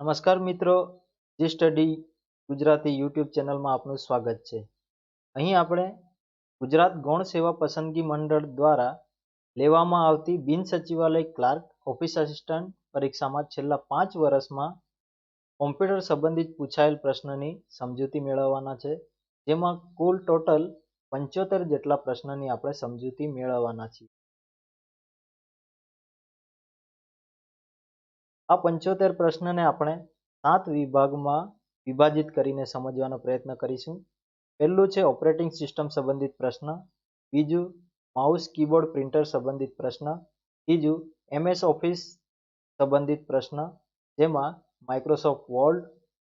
નમસ્કાર મિત્રો, જી study Gujarati YouTube ચેનલમાં આપનું સ્વાગત છે. અહીં આપણે ગુજરાત ગૌણ સેવા પસંદગી મંડળ દ્વારા લેવામાં આવતી બિન સચિવાલય ક્લાર્ક ઓફિસ આસિસ્ટન્ટ પરીક્ષામાં છેલ્લા 5 વર્ષમાં કોમ્પ્યુટર સંબંધિત પૂછાયેલ પ્રશ્નની સમજૂતી મેળવવાના છે, જેમાં કુલ ટોટલ 75 જેટલા પ્રશ્નની આપણે સમજૂતી મેળવવાના છીએ. આ 75 પ્રશ્નને આપણે 7 વિભાગમાં વિભાજિત કરીને સમજવાનો પ્રયત્ન કરીશું. પહેલું છે ઓપરેટિંગ સિસ્ટમ સંબંધિત પ્રશ્ન, બીજું માઉસ કીબોર્ડ પ્રિન્ટર સંબંધિત પ્રશ્ન, ત્રીજું MS ઓફિસ સંબંધિત પ્રશ્ન જેમાં માઇક્રોસોફ્ટ વર્ડ,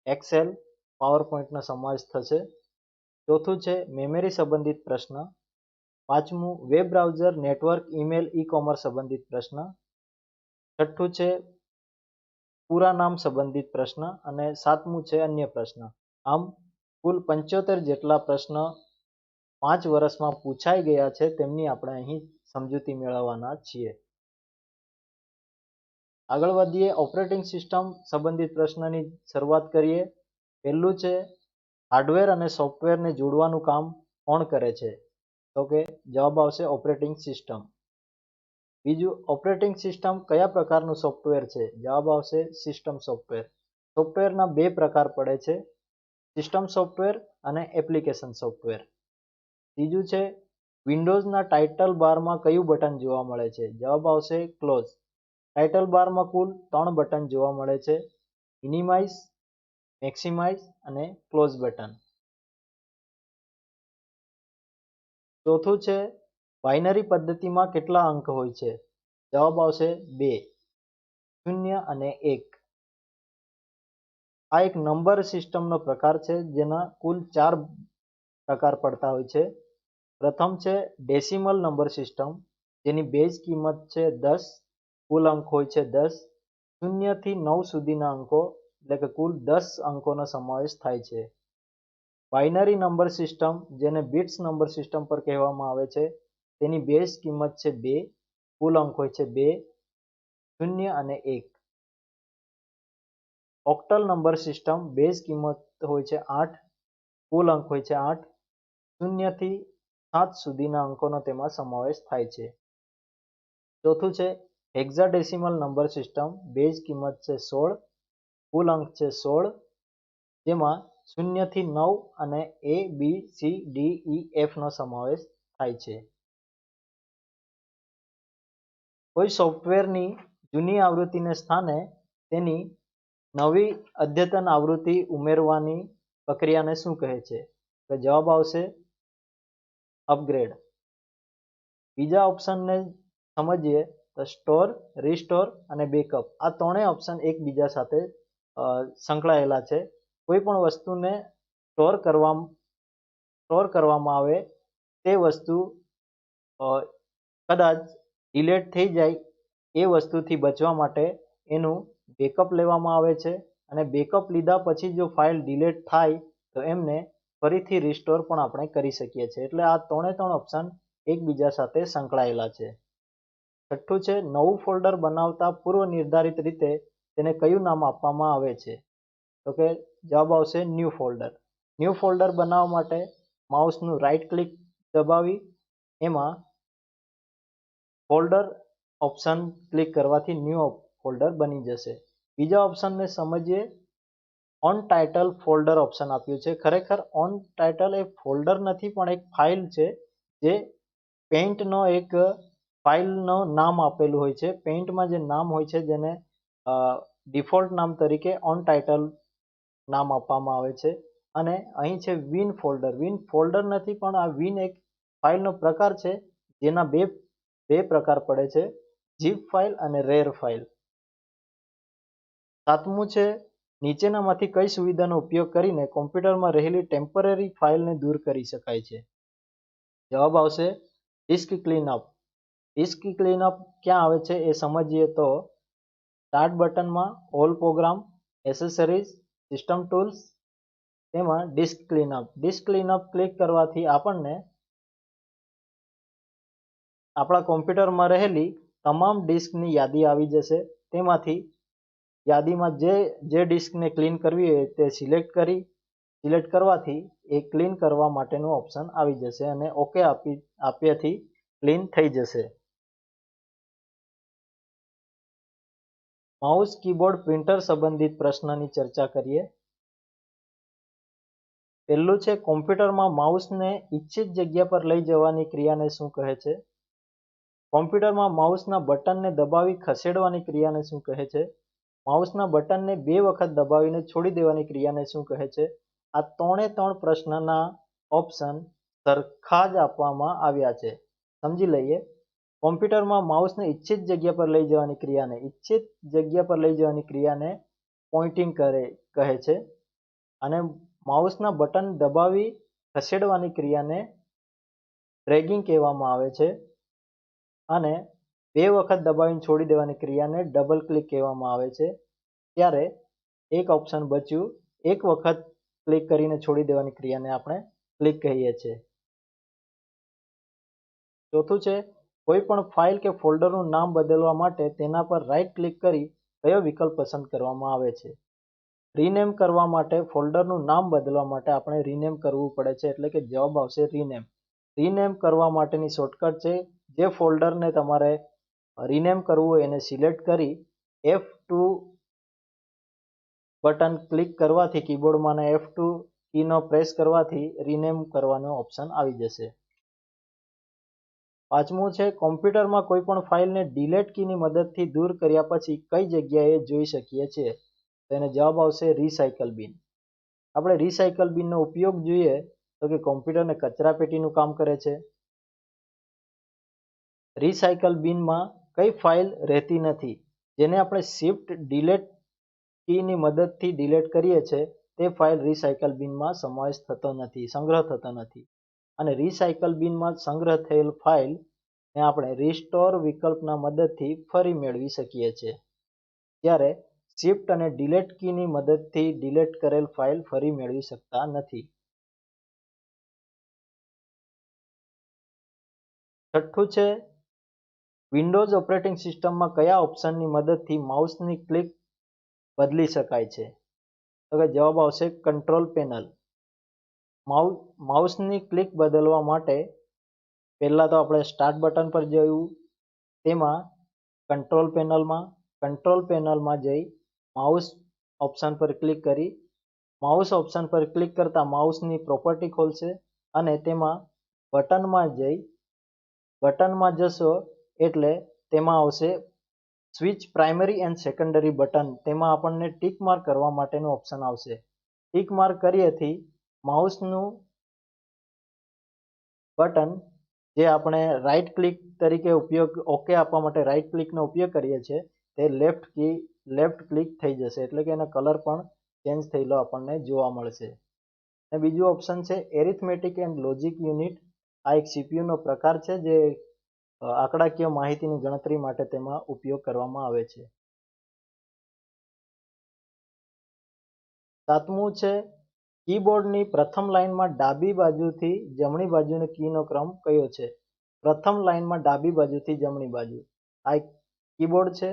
એક્સેલ, પાવરપોઈન્ટનો સમાવેશ થશે. ચોથું છે મેમરી સંબંધિત પ્રશ્ન, પાંચમું web browser, network, email, e-commerce સંબંધિત પ્રશ્ન, છઠ્ઠું છે પૂરા નામ સંબંધિત પ્રશ્ન અને સાતમું છે અન્ય પ્રશ્ન. આમ કુલ 75 જેટલા પ્રશ્ન 5 વર્ષમાં પૂછાઈ ગયા છે, તેમની આપણે અહીં સમજૂતી મેળવવાના છીએ. આગળ વધીએ, ઓપરેટિંગ સિસ્ટમ સંબંધિત પ્રશ્નની શરૂઆત કરીએ. પહેલું છે હાર્ડવેર અને સોફ્ટવેરને જોડવાનું કામ કોણ કરે છે? તો કે જવાબ આવશે ઓપરેટિંગ સિસ્ટમ. બીજું, ઓપરેટિંગ સિસ્ટમ કયા પ્રકારનું સોફ્ટવેર છે? જવાબ આવશે સિસ્ટમ સોફ્ટવેર. સોફ્ટવેરના બે પ્રકાર પડે છે, સિસ્ટમ સોફ્ટવેર અને એપ્લિકેશન સોફ્ટવેર. ત્રીજું છે વિન્ડોઝના ટાઇટલ બારમાં કયું બટન જોવા મળે છે? જવાબ આવશે ક્લોઝ. ટાઇટલ બારમાં કુલ 3 બટન જોવા મળે છે, મિનિમાઇઝ, મેક્સિમાઇઝ અને ક્લોઝ બટન. ચોથું છે બાઇનરી પદ્ધતિમાં કેટલા અંક હોય છે? જવાબ આવશે 2, 0 અને 1. આ એક નંબર સિસ્ટમનો પ્રકાર છે, જેના કુલ 4 પ્રકાર પડતા હોય છે. પ્રથમ છે ડેસિમલ નંબર સિસ્ટમ, જેની બેઝ કિંમત છે 10, કુલ અંક હોય છે 10. 0 થી 9 સુધીના અંકો એટલે કે કુલ 10 અંકોનો સમાવેશ થાય છે. બાઇનરી નંબર સિસ્ટમ, જેને બિટ્સ નંબર સિસ્ટમ પર કહેવામાં આવે છે, તેની બેઝ કિંમત છે 2, કુલ અંક હોય છે 2, 0 અને 1. ઓક્ટલ નંબર સિસ્ટમ, બેઝ કિંમત હોય છે 8, કુલ અંક હોય છે 8, 0 થી 7 સુધીના અંકોનો તેમાં સમાવેશ થાય છે. ચોથું છે હેક્સાડેસિમલ નંબર સિસ્ટમ, બેઝ કિંમત છે 16, કુલ અંક છે 16, જેમાં 0 થી 9 અને A, B, C, D, E, F નો સમાવેશ થાય છે. કોઈ સોફ્ટવેરની જૂની આવૃત્તિને સ્થાને તેની નવી અદ્યતન આવૃત્તિ ઉમેરવાની પ્રક્રિયાને શું કહે છે? તો જવાબ આવશે અપગ્રેડ. બીજા ઓપ્શનને સમજીએ તો સ્ટોર, રીસ્ટોર અને બેકઅપ. આ ત્રણેય ઓપ્શન એકબીજા સાથે સંકળાયેલા છે. કોઈ પણ વસ્તુને સ્ટોર કરવામાં આવે તે વસ્તુ કદાચ ડિલીટ થઈ જાય, એ વસ્તુથી બચવા માટે એનું બેકઅપ લેવામાં આવે છે, અને બેકઅપ લીધા પછી જો ફાઇલ ડિલીટ થાય તો એમને ફરીથી રિસ્ટોર પણ આપણે કરી શકીએ છીએ. એટલે આ ત્રણ ઓપ્શન એકબીજા સાથે સંકળાયેલા છે. છઠ્ઠું છે નવું ફોલ્ડર બનાવતા પૂર્વ નિર્ધારિત રીતે તેને કયું નામ આપવામાં આવે છે? તો કે જવાબ આવશે ન્યૂ ફોલ્ડર. ન્યૂ ફોલ્ડર બનાવવા માટે માઉસનું રાઇટ ક્લિક દબાવી એમાં ફોલ્ડર ઓપ્શન ક્લિક કરવાથી ન્યૂ ફોલ્ડર બની જશે. બીજા ઓપ્શનને સમજીએ. ઓન ટાઇટલ ફોલ્ડર ઓપ્શન આપ્યું છે. ખરેખર ઓન ટાઇટલ એ ફોલ્ડર નથી, પણ એક ફાઇલ છે, જે પેઇન્ટનો એક ફાઇલનો નામ આપેલું હોય છે. પેઇન્ટમાં જે નામ હોય છે, જેને ડિફોલ્ટ નામ તરીકે ઓન ટાઇટલ નામ આપવામાં આવે છે. અને અહીં છે વિન ફોલ્ડર. વિન ફોલ્ડર નથી, પણ આ વિન એક ફાઇલનો પ્રકાર છે, જેના બે પ્રકાર પડે છે, ઝીપ ફાઇલ અને રેર ફાઇલ. સાતમું છે નીચેનામાંથી કઈ સુવિધાનો ઉપયોગ કરીને કોમ્પ્યુટરમાં રહેલી ટેમ્પરરી ફાઇલને દૂર કરી શકાય છે? જવાબ આવશે ડિસ્ક ક્લીનઅપ. ડિસ્ક ક્લીનઅપ ક્યાં આવે છે એ સમજીએ તો સ્ટાર્ટ બટનમાં all program, accessories, system tools, તેમાં disk cleanup. Disk cleanup click કરવાથી આપણને આપણા કોમ્પ્યુટરમાં રહેલી તમામ ડિસ્કની યાદી આવી જશે. તેમાંથી યાદીમાં જે ડિસ્કને ક્લીન કરવી હોય તે સિલેક્ટ કરવાથી એ ક્લીન કરવા માટેનું ઓપ્શન આવી જશે અને ઓકે આપ્યાથી ક્લીન થઈ જશે. માઉસ કીબોર્ડ પ્રિન્ટર સંબંધિત પ્રશ્નની ચર્ચા કરીએ. પહેલું છે, કોમ્પ્યુટરમાં માઉસને ઈચ્છિત જગ્યા પર લઈ જવાની ક્રિયાને શું કહે છે? કોમ્પ્યુટરમાં માઉસના બટનને દબાવી ખસેડવાની ક્રિયાને શું કહે છે? માઉસના બટનને 2 વખત દબાવીને છોડી દેવાની ક્રિયાને શું કહે છે? આ 3 પ્રશ્નના ઓપ્શન સરખા જ આપવામાં આવ્યા છે. સમજી લઈએ. કોમ્પ્યુટરમાં માઉસને ઈચ્છિત જગ્યા પર લઈ જવાની ક્રિયાને પોઇન્ટિંગ કહે છે અને માઉસના બટન દબાવી ખસેડવાની ક્રિયાને ડ્રેગિંગ કહેવામાં આવે છે અને 2 વખત દબાવીને છોડી દેવાની ક્રિયાને ડબલ ક્લિક કહેવામાં આવે છે. ત્યારે એક ઓપ્શન બચ્યું, 1 વખત ક્લિક કરીને છોડી દેવાની ક્રિયાને આપણે ક્લિક કહીએ છીએ. ચોથું છે, કોઈ પણ ફાઇલ કે ફોલ્ડરનું નામ બદલવા માટે તેના પર રાઇટ ક્લિક કરી કયો વિકલ્પ પસંદ કરવામાં આવે છે? રીનેમ કરવા માટે, ફોલ્ડરનું નામ બદલવા માટે આપણે રીનેમ કરવું પડે છે, એટલે કે જવાબ આવશે રીનેમ. રીનેમ કરવા માટેની શોર્ટકટ છે, જે ફોલ્ડરને તમારે રીનેમ કરવું હોય એને સિલેક્ટ કરી F2 બટન ક્લિક કરવાથી કીબોર્ડમાં F2 કીનો પ્રેસ કરવાથી રીનેમ કરવાનો ઓપ્શન આવી જશે. પાંચમું છે, કોમ્પ્યુટરમાં કોઈ પણ ફાઇલને ડિલીટ કીની મદદથી દૂર કર્યા પછી કઈ જગ્યાએ જોઈ શકીએ છીએ? તો એનો જવાબ આવશે રિસાયકલ બિન. આપણે રિસાયકલ બિનનો ઉપયોગ જોઈએ તો કે કોમ્પ્યુટરને કચરા પેટીનું કામ કરે છે. રિસાયકલ બિનમાં કઈ ફાઇલ રહેતી નથી જેને આપણે શિફ્ટ ડિલીટ કીની મદદથી ડિલીટ કરીએ છીએ તે ફાઇલ રિસાયકલ બિનમાં સમાવેશ થતો નથી, સંગ્રહ થતો નથી. અને રિસાયકલ બિનમાં સંગ્રહ થયેલ ફાઇલને આપણે રિસ્ટોર વિકલ્પના મદદથી ફરી મેળવી શકીએ છીએ. જ્યારે શિફ્ટ અને ડિલીટ કીની મદદથી ડિલીટ કરેલ ફાઇલ ફરી મેળવી શકતા નથી. છઠ્ઠું છે, વિન્ડોઝ ઓપરેટિંગ સિસ્ટમમાં કયા ઓપ્શનની મદદથી માઉસની ક્લિક બદલી શકાય છે? તો કે જવાબ આવશે કંટ્રોલ પેનલ. માઉસની ક્લિક બદલવા માટે પહેલા તો આપણે સ્ટાર્ટ બટન પર જવું, તેમાં કંટ્રોલ પેનલમાં જઈ માઉસ ઓપ્શન પર ક્લિક કરી માઉસ ઓપ્શન પર ક્લિક કરતા માઉસની પ્રોપર્ટી ખોલશે અને તેમાં બટનમાં જશો એટલે તેમાં આવશે switch primary and secondary button. તેમાં આપણને ટીક માર્ક કરવા માટેનું ઓપ્શન આવશે. ટીક માર્ક કર્યાથી માઉસનું બટન જે આપણે રાઈટ ક્લિક તરીકે ઓકે આપવા માટે રાઈટ ક્લિકનો ઉપયોગ કરીએ છીએ તે લેફ્ટ ક્લિક થઈ જશે, એટલે કે એનો કલર પણ ચેન્જ થયેલો આપણને જોવા મળશે. અને બીજું ઓપ્શન છે એરિથમેટિક એન્ડ લોજિક યુનિટ. આ એક સીપીયુનો પ્રકાર છે જે આંકડાકીય માહિતીની ગણતરી માટે તેમાં ઉપયોગ કરવામાં આવે છે. સાતમું છે, કીબોર્ડની પ્રથમ લાઇનમાં ડાબી બાજુથી જમણી બાજુની કીનો ક્રમ કયો છે? પ્રથમ લાઇનમાં ડાબી બાજુથી જમણી બાજુ. આ એક કીબોર્ડ છે,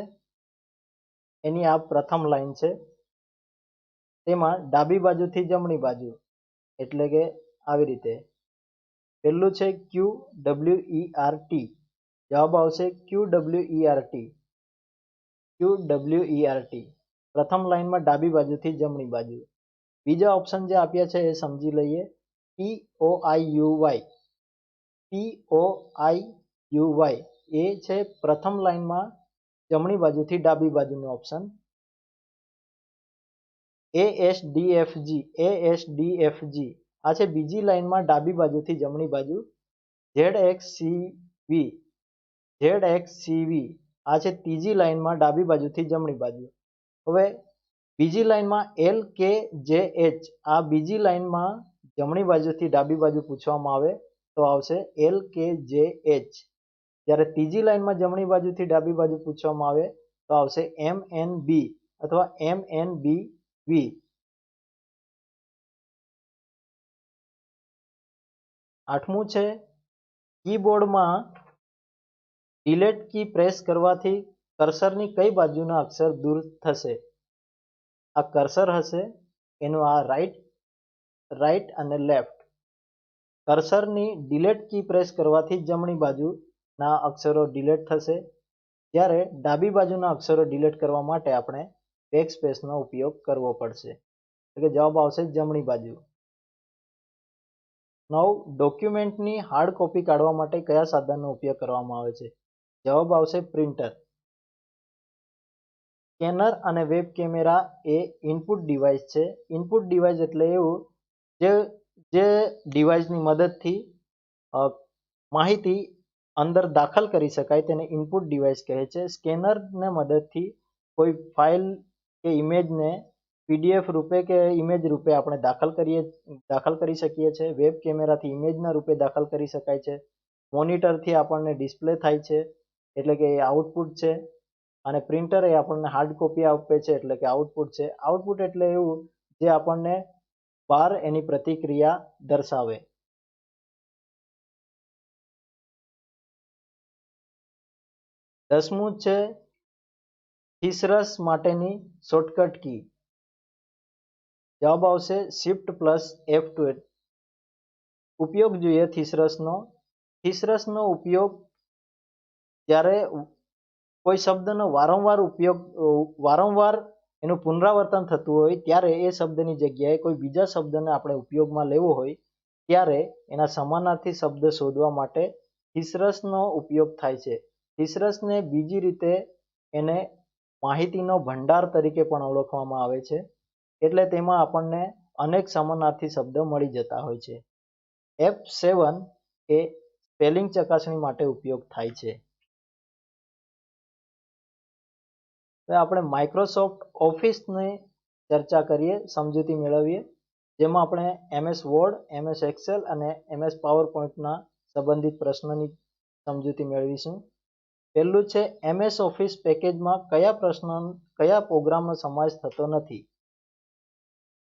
એની આ પ્રથમ લાઇન છે. તેમાં ડાબી બાજુથી જમણી બાજુ એટલે કે આવી રીતે. પહેલું છે QWERT. જવાબ આવશે QWERT. પ્રથમ લાઇનમાં ડાબી બાજુથી જમણી બાજુ. બીજા ઓપ્શન જે આપ્યા છે એ સમજી લઈએ. POIUY એ છે પ્રથમ લાઇનમાં જમણી બાજુથી ડાબી બાજુનો ઓપ્શન. ASDFG આ છે બીજી લાઇનમાં ડાબી બાજુથી જમણી બાજુ. ZXCV આ છે ત્રીજી લાઇનમાં ડાબી બાજુથી જમણી બાજુ. હવે બીજી લાઇનમાં LKJH આ બીજી લાઇનમાં જમણી બાજુથી ડાબી બાજુ પૂછવામાં આવે તો આવશે LKJH. જ્યારે ત્રીજી લાઇનમાં જમણી બાજુથી ડાબી બાજુ પૂછવામાં આવે તો આવશે MNB અથવા MNBV. આઠમું છે, કીબોર્ડમાં ડિલીટ કી પ્રેસ કરવાથી કર્સરની કઈ બાજુના અક્ષર દૂર થશે? આ કર્સર હશે એનું આ રાઈટ અને લેફ્ટ. કર્સરની ડિલીટ કી પ્રેસ કરવાથી જમણી બાજુના અક્ષરો ડિલીટ થશે, જ્યારે ડાબી બાજુના અક્ષરો ડિલીટ કરવા માટે આપણે બેક સ્પેસનો ઉપયોગ કરવો પડશે. એટલે કે જવાબ આવશે જમણી બાજુ. 9. ડોક્યુમેન્ટની હાર્ડ કોપી કાઢવા માટે કયા સાધનનો ઉપયોગ કરવામાં આવે છે? જવાબ આવશે પ્રિન્ટર. સ્કેનર અને વેબ કેમેરા એ ઇનપુટ ડિવાઇસ છે. ઇનપુટ ડિવાઇસ એટલે એવું જે ડિવાઇસની મદદથી માહિતી અંદર દાખલ કરી શકાય તેને ઇનપુટ ડિવાઇસ કહે છે. સ્કેનરને મદદથી કોઈ ફાઇલ કે ઇમેજને પીડીએફ રૂપે કે ઇમેજ રૂપે આપણે દાખલ કરી શકીએ છીએ. વેબ કેમેરાથી ઇમેજના રૂપે દાખલ કરી શકાય છે. મોનિટરથી આપણને ડિસ્પ્લે થાય છે એટલે કે એ આઉટપુટ છે. અને પ્રિન્ટર એ આપણને હાર્ડ કોપી આપે છે એટલે કે આઉટપુટ છે. આઉટપુટ એટલે એવું જે આપણને બહાર એની પ્રતિક્રિયા દર્શાવે. દસમું છે થીસરસ માટેની શોર્ટકટ કી. જવાબ આવશે શિફ્ટ પ્લસ F2. ઉપયોગ જોઈએ થીસરસનો. થીસરસનો ઉપયોગ જ્યારે કોઈ શબ્દનો વારંવાર એનું પુનરાવર્તન થતું હોય ત્યારે એ શબ્દની જગ્યાએ કોઈ બીજા શબ્દને આપણે ઉપયોગમાં લેવો હોય ત્યારે એના સમાનાર્થી શબ્દ શોધવા માટે થીસરસનો ઉપયોગ થાય છે. થીસરસને બીજી રીતે એને માહિતીનો ભંડાર તરીકે પણ ઓળખવામાં આવે છે. એટલે તેમાં આપણને અનેક સમાનાર્થી શબ્દ મળી જતા હોય છે. F7 એ સ્પેલિંગ ચકાસણી માટે ઉપયોગ થાય છે. હવે આપણે માઇક્રોસોફ્ટ ઓફિસની ચર્ચા કરીએ, સમજૂતી મેળવીએ, જેમાં આપણે MS વર્ડ, MS એક્સેલ અને MS પાવરપોઈન્ટના સંબંધિત પ્રશ્નની સમજૂતી મેળવીશું. પહેલું છે MS ઓફિસ પેકેજમાં કયા પ્રોગ્રામનો સમાવેશ થતો નથી?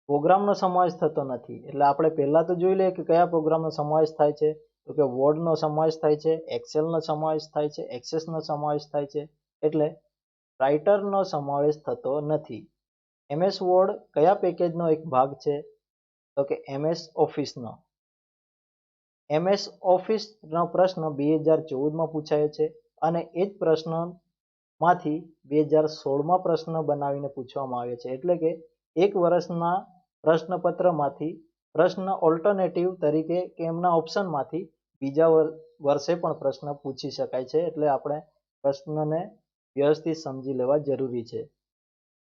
પ્રોગ્રામનો સમાવેશ થતો નથી એટલે આપણે પહેલા તો જોઈ લઈએ કે કયા પ્રોગ્રામનો સમાવેશ થાય છે. તો કે વર્ડનો સમાવેશ થાય છે, એક્સેલનો સમાવેશ થાય છે, એક્સેસનો સમાવેશ થાય છે. એટલે રાઇટરનો સમાવેશ થતો નથી. MS વર્ડ કયા પેકેજનો એક ભાગ છે? તો કે MS ઓફિસનો. MS ઓફિસનો પ્રશ્ન 2014માં પૂછાયો છે અને એ જ પ્રશ્નમાંથી 2016માં પ્રશ્ન બનાવીને પૂછવામાં આવ્યો છે. એટલે કે એક વર્ષના પ્રશ્નપત્રમાંથી પ્રશ્ન ઓલ્ટરનેટિવ તરીકે કે એમના ઓપ્શનમાંથી બીજા વર્ષે પણ પ્રશ્ન પૂછી શકાય છે. એટલે આપણે પ્રશ્નને વ્યવસ્થિત સમજી લેવા જરૂરી છે.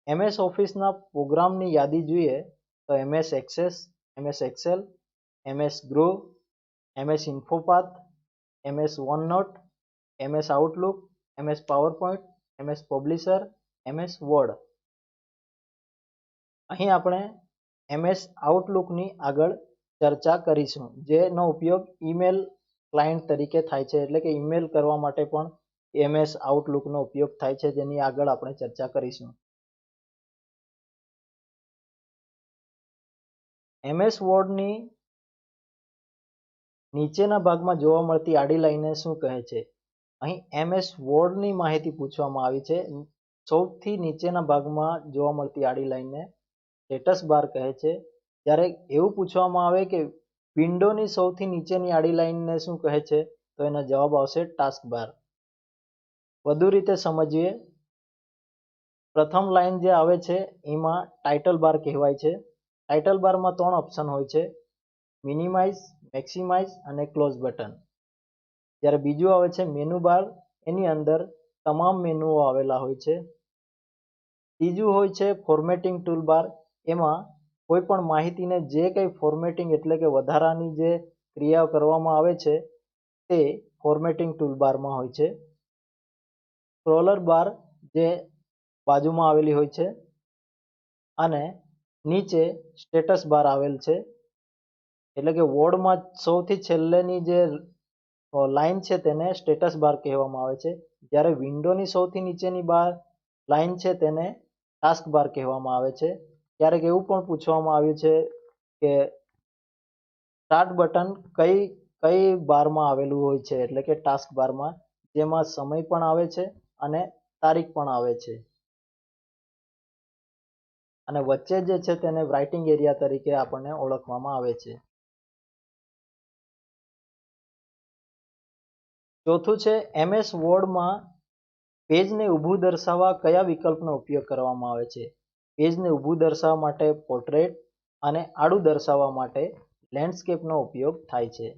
MS ઓફિસના પ્રોગ્રામની યાદી જોઈએ તો MS Access, MS Excel, MS Groove, MS InfoPath, MS OneNote, MS Outlook, MS PowerPoint, MS Publisher, MS Word. અહીં આપણે MS આઉટલુકની આગળ ચર્ચા કરીશું, જેનો ઉપયોગ ઈમેલ ક્લાયન્ટ તરીકે થાય છે. એટલે કે ઈમેલ કરવા માટે પણ MS આઉટલુકનો ઉપયોગ થાય છે, જેની આગળ આપણે ચર્ચા કરીશું. MS વર્ડની નીચેના ભાગમાં જોવા મળતી આડી લાઈને શું કહે છે? અહીં MS વર્ડની માહિતી પૂછવામાં આવી છે. સૌથી નીચેના ભાગમાં જોવા મળતી આડી લાઈને સ્ટેટસ બાર કહે છે. જ્યારે એવું પૂછવામાં આવે કે વિન્ડોની સૌથી નીચેની આડી લાઈનને શું કહે છે? તો એનો જવાબ આવશે ટાસ્ક બાર. વધુ રીતે સમજીએ, પ્રથમ લાઈન જે આવે છે એમાં ટાઇટલ બાર કહેવાય છે. ટાઇટલ બારમાં 3 ઓપ્શન હોય છે: મિનિમાઇઝ, મેક્સિમાઇઝ અને ક્લોઝ બટન. જ્યારે બીજું આવે છે મેનુ બાર, એની અંદર તમામ મેનુઓ આવેલા હોય છે. ત્રીજું હોય છે ફોર્મેટિંગ ટૂલ બાર. એમાં કોઈ પણ માહિતીને જે કંઈ ફોર્મેટિંગ એટલે કે વધારાની જે ક્રિયાઓ કરવામાં આવે છે તે ફોર્મેટિંગ ટૂલ બારમાં હોય છે. સ્ક્રોલર બાર જે બાજુમાં આવેલી હોય છે અને નીચે સ્ટેટસ બાર આવેલ છે. એટલે કે વર્ડમાં સૌથી છેલ્લેની જે લાઈન છે તેને સ્ટેટસ બાર કહેવામાં આવે છે. જ્યારે વિન્ડોની સૌથી નીચેની લાઈન છે તેને ટાસ્ક બાર કહેવામાં આવે છે. ક્યારેક એવું પણ પૂછવામાં આવ્યું છે કે સ્ટાર્ટ બટન કઈ બારમાં આવેલું હોય છે, એટલે કે ટાસ્ક બારમાં, જેમાં સમય પણ આવે છે અને તારીખ પણ આવે છે. અને વચ્ચે જે છે તેને રાઇટિંગ એરિયા તરીકે આપણને ઓળખવામાં આવે છે. ચોથું છે MS વર્ડમાં પેજને ઊભું દર્શાવવા કયા વિકલ્પનો ઉપયોગ કરવામાં આવે છે? પેજને ઊભું દર્શાવવા માટે પોર્ટ્રેટ અને આડું દર્શાવવા માટે લેન્ડસ્કેપનો ઉપયોગ થાય છે.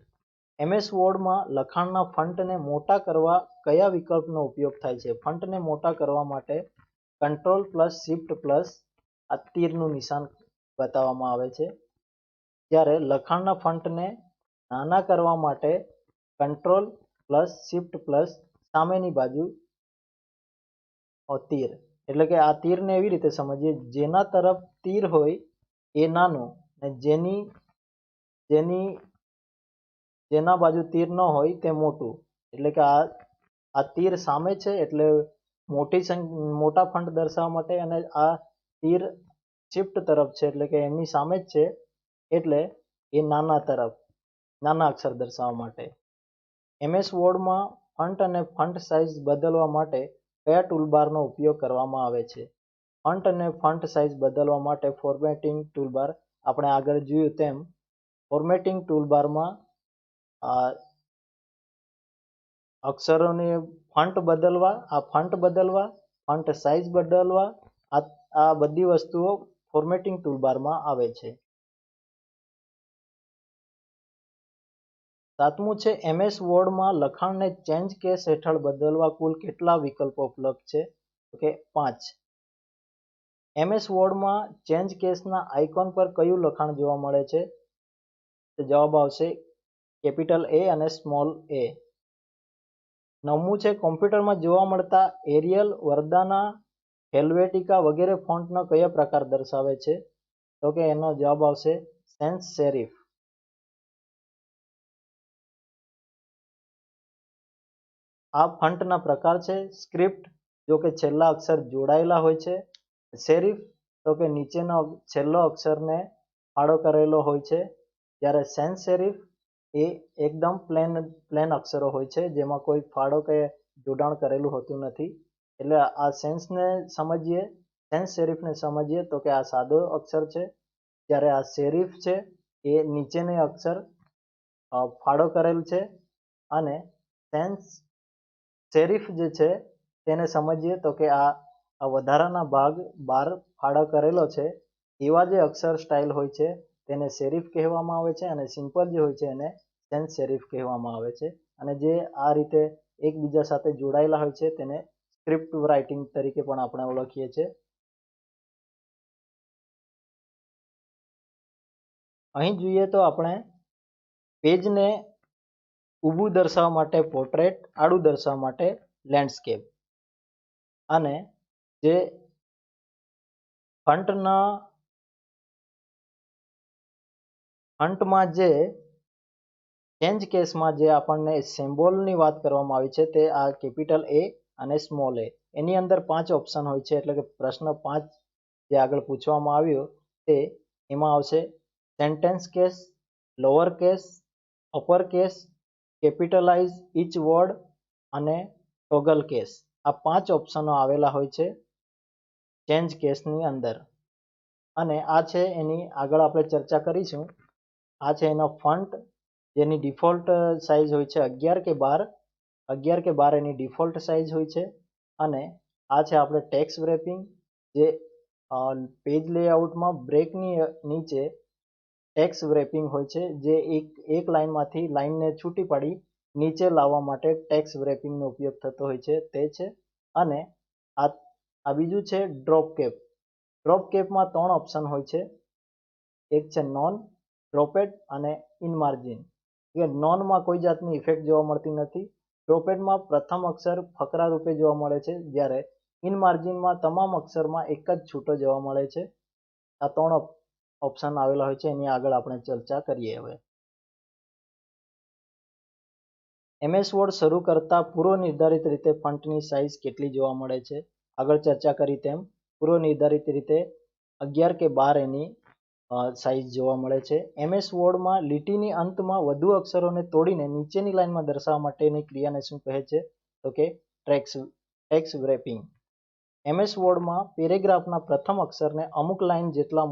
MS વર્ડમાં લખાણના ફોન્ટને મોટા કરવા કયા વિકલ્પનો ઉપયોગ થાય છે? ફોન્ટને મોટા કરવા માટે Ctrl+Shift+ આ તીરનું નિશાન બતાવવામાં આવે છે. જ્યારે લખાણના ફોન્ટને નાના કરવા માટે Ctrl+Shift+ સામેની બાજુ તીર, એટલે કે આ તીરને એવી રીતે સમજીએ, જેના તરફ તીર હોય એ નાનું અને જેના બાજુ તીર ન હોય તે મોટું. એટલે કે આ તીર સામે છે એટલે મોટા ફોન્ટ દર્શાવવા માટે, અને આ તીર શિફ્ટ તરફ છે એટલે કે એમની સામે જ છે એટલે એ નાના અક્ષર દર્શાવવા માટે. MS વર્ડમાં ફોન્ટ અને ફોન્ટ સાઇઝ બદલવા માટે કયા ટૂલબારનો ઉપયોગ કરવામાં આવે છે? ફોન્ટ અને ફોન્ટ સાઇઝ બદલવા માટે ફોર્મેટિંગ ટૂલબાર, આપણે આગળ જોયું તેમ ફોર્મેટિંગ ટૂલબારમાં અક્ષરોને ફોન્ટ બદલવા, ફોન્ટ સાઇઝ બદલવા, આ બધી વસ્તુઓ ફોર્મેટિંગ ટૂલબારમાં આવે છે. સાતમું છે MS વર્ડમાં લખાણને ચેન્જ કેસ હેઠળ બદલવા કુલ કેટલા વિકલ્પો ઉપલબ્ધ છે? તો કે 5. MS વર્ડમાં ચેન્જ કેસના આઇકોન પર કયું લખાણ જોવા મળે છે? તો જવાબ આવશે કેપિટલ A અને સ્મોલ a. 9મું છે કોમ્પ્યુટરમાં જોવા મળતા એરિયલ, વર્દાના, હેલ્વેટિકા વગેરે ફોન્ટનો કયો પ્રકાર દર્શાવે છે? તો કે એનો જવાબ આવશે સેન્સ સેરિફ. આ ફોન્ટના પ્રકાર છે. સ્ક્રિપ્ટ, જો કે છેલ્લા અક્ષર જોડાયેલા હોય છે. સેરિફ, તો કે નીચેનો છેલ્લો અક્ષરને ફાળો કરેલો હોય છે. જ્યારે સેન્સ સેરિફ એ એકદમ પ્લેન અક્ષરો હોય છે, જેમાં કોઈ ફાળો કે જોડાણ કરેલું હોતું નથી. એટલે આ સેન્સ સેરિફને સમજીએ તો કે આ સાદો અક્ષર છે, જ્યારે આ સેરિફ છે એ નીચેનો અક્ષર ફાળો કરેલ છે. અને સેન્સ સેરિફ જે છે તેને સમજીએ તો કે આ વધારાના ભાગ બહાર ફાળો કરેલો છે, એવા જે અક્ષર સ્ટાઇલ હોય છે તેને સેરિફ કહેવામાં આવે છે, અને સિમ્પલ જે હોય છે એને સેન્સ સેરિફ કહેવામાં આવે છે. અને જે આ રીતે એકબીજા સાથે જોડાયેલા હોય છે તેને સ્ક્રિપ્ટ રાઇટિંગ તરીકે પણ આપણે ઓળખીએ છીએ. અહીં જોઈએ તો આપણે પેજને ઊભું દર્શાવવા માટે પોર્ટ્રેટ, આડું દર્શાવવા માટે લેન્ડસ્કેપ, અને જે ફોન્ટમાં જે ચેન્જ કેસમાં જે આપણને સિમ્બોલની વાત કરવામાં આવી છે તે આ કેપિટલ A અને સ્મોલ a. એની અંદર 5 ઓપ્શન હોય છે, એટલે કે પ્રશ્ન 5 જે આગળ પૂછવામાં આવ્યો તે એમાં આવશે sentence case, lower case, upper case, capitalize each word અને ટોગલ કેસ. આ 5 ઓપ્શનો આવેલા હોય છે ચેન્જ કેસની અંદર. અને આ છે એની આગળ આપણે ચર્ચા કરીશું. આ છે એનો ફોન્ટ, જેની ડિફોલ્ટ સાઇઝ હોય છે 11 કે 12 એની ડિફોલ્ટ સાઇઝ હોય છે. અને આ છે આપણે ટેક્સ્ટ રેપિંગ, જે પેજ લેઆઉટમાં બ્રેકની નીચે ટેક્સ્ટ રેપિંગ હોય છે, જે એક લાઇનમાંથી લાઇનને છૂટી પાડી નીચે લાવવા માટે ટેક્સ્ટ રેપિંગનો ઉપયોગ થતો હોય છે, તે છે. અને આ બીજું છે ડ્રોપ કેપ. ડ્રોપ કેપમાં 3 ઓપ્શન હોય છે. એક છે નોન, ડ્રોપેડ અને ઇન માર્જિન. નોનમાં કોઈ જાતની ઇફેક્ટ જોવા મળતી નથી. ડ્રોપેડમાં પ્રથમ અક્ષર ફકરા રૂપે જોવા મળે છે, જ્યારે ઇન માર્જિનમાં તમામ અક્ષરમાં એક જ છૂટો જોવા મળે છે. આ 3 ઓપ્શન આવેલા હોય છે, એની આગળ આપણે ચર્ચા કરીએ. હવે MS વર્ડ શરૂ કરતા પૂર્વ નિર્ધારિત રીતે ફોન્ટની સાઇઝ કેટલી જોવા મળે છે? આગળ ચર્ચા કરી તેમ પૂર્વ નિર્ધારિત રીતે 11 કે 12 એની સાઇઝ જોવા મળે છે. MS વર્ડમાં લીટીની અંતમાં વધુ અક્ષરોને તોડીને નીચેની લાઇનમાં દર્શાવવા માટેની ક્રિયાને શું કહે છે? તો કે ટેક્સ્ટ રેપિંગ. MS વર્ડમાં પેરેગ્રાફના પ્રથમ અક્ષરને અમુક લાઈન જેટલા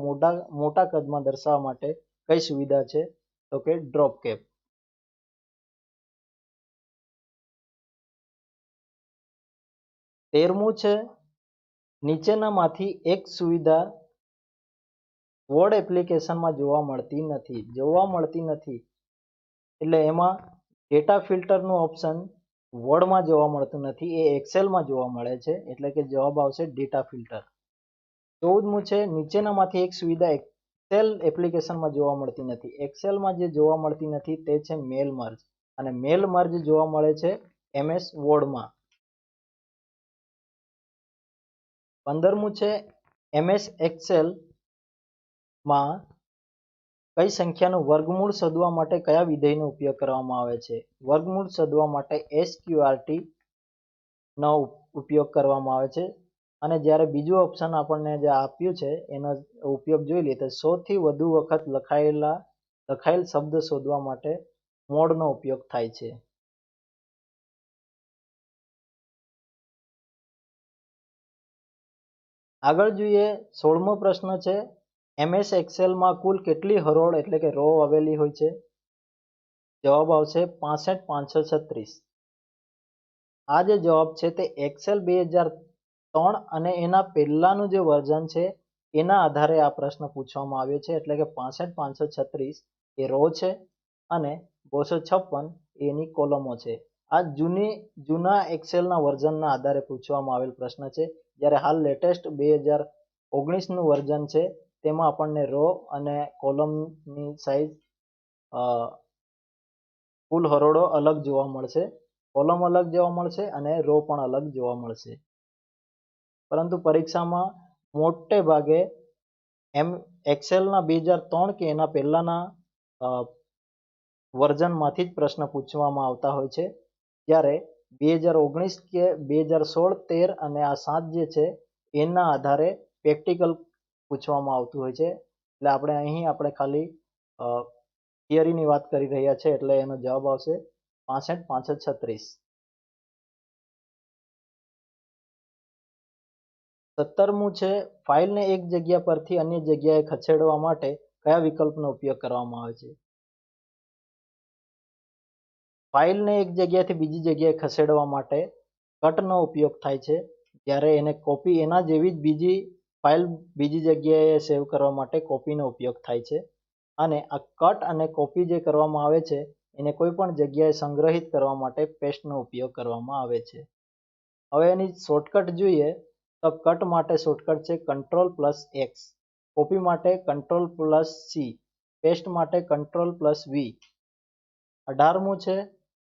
મોટા કદમાં દર્શાવવા માટે કઈ સુવિધા છે? તો કે ડ્રોપ કેપ. 13મું છે નીચેનામાંથી એક સુવિધા વર્ડ એપ્લિકેશનમાં જોવા મળતી નથી. એટલે એમાં ડેટા ફિલ્ટરનું ઓપ્શન વર્ડમાં જોવા મળતું નથી, એ એક્સેલમાં જોવા મળે છે. એટલે કે જવાબ આવશે ડેટા ફિલ્ટર. 14મું છે નીચેનામાંથી એક સુવિધા એક્સેલ એપ્લિકેશનમાં જોવા મળતી નથી. એક્સેલમાં જે જોવા મળતી નથી તે છે મેલ મર્જ, અને મેલ મર્જ જોવા મળે છે MS વર્ડમાં. 15મું છે MS એક્સેલમાં કઈ સંખ્યાનું વર્ગમૂળ શોધવા માટે કયા વિધેયનો ઉપયોગ કરવામાં આવે છે? વર્ગમૂળ શોધવા માટે SQRT નો ઉપયોગ કરવામાં આવે છે. અને જ્યારે બીજું ઓપ્શન આપણને જે આપ્યું છે એનો ઉપયોગ જોઈ લઈએ તો 100 થી વધુ વખત લખાયેલ શબ્દ શોધવા માટે મોડનો ઉપયોગ થાય છે. આગળ જોઈએ 16મો પ્રશ્ન છે MS એક્સેલમાં કુલ કેટલી હરોળ એટલે કે રો આવેલી હોય છે? જવાબ આવશે 65536. આ જે જવાબ છે તે એક્સેલ 2003 અને એના પહેલાનું જે વર્ઝન છે એના આધારે આ પ્રશ્ન પૂછવામાં આવ્યો છે. એટલે કે 65536 એ રો છે અને 256 એની કોલમો છે. આ જૂના એક્સેલના વર્ઝનના આધારે પૂછવામાં આવેલ પ્રશ્ન છે. જ્યારે હાલ લેટેસ્ટ 2019નું વર્ઝન છે તેમાં આપણને રો અને કોલમની સાઇઝ કુલ હરોળો અલગ જોવા મળશે, કોલમ અલગ જોવા મળશે અને રો પણ અલગ જોવા મળશે. પરંતુ પરીક્ષામાં મોટે ભાગે એક્સેલના 2003 કે એના પહેલાના વર્ઝનમાંથી જ પ્રશ્ન પૂછવામાં આવતા હોય છે. જ્યારે 2019 કે 2016, 13 અને આ 7 જે છે એના આધારે પ્રેક્ટિકલ પૂછવામાં આવતું હોય છે. એટલે આપણે ખાલી થિયરીની વાત કરી રહ્યા છે. એટલે એનો જવાબ આવશે 65536. 17મું છે ફાઇલને એક જગ્યા પરથી અન્ય જગ્યાએ ખસેડવા માટે કયા વિકલ્પનો ઉપયોગ કરવામાં આવે છે? ફાઇલને એક જગ્યાએથી બીજી જગ્યાએ ખસેડવા માટે કટનો ઉપયોગ થાય છે. જ્યારે એને કોપી એના જેવી જ બીજી ફાઇલ બીજી જગ્યાએ સેવ કરવા માટે કોપીનો ઉપયોગ થાય છે. અને આ કટ અને કોપી જે કરવામાં આવે છે એને કોઈ પણ જગ્યાએ સંગ્રહિત કરવા માટે પેસ્ટનો ઉપયોગ કરવામાં આવે છે. હવે એની શોર્ટકટ જોઈએ તો કટ માટે શોર્ટકટ છે Ctrl+X, કોપી માટે Ctrl+C, પેસ્ટ માટે Ctrl+V. 18મું છે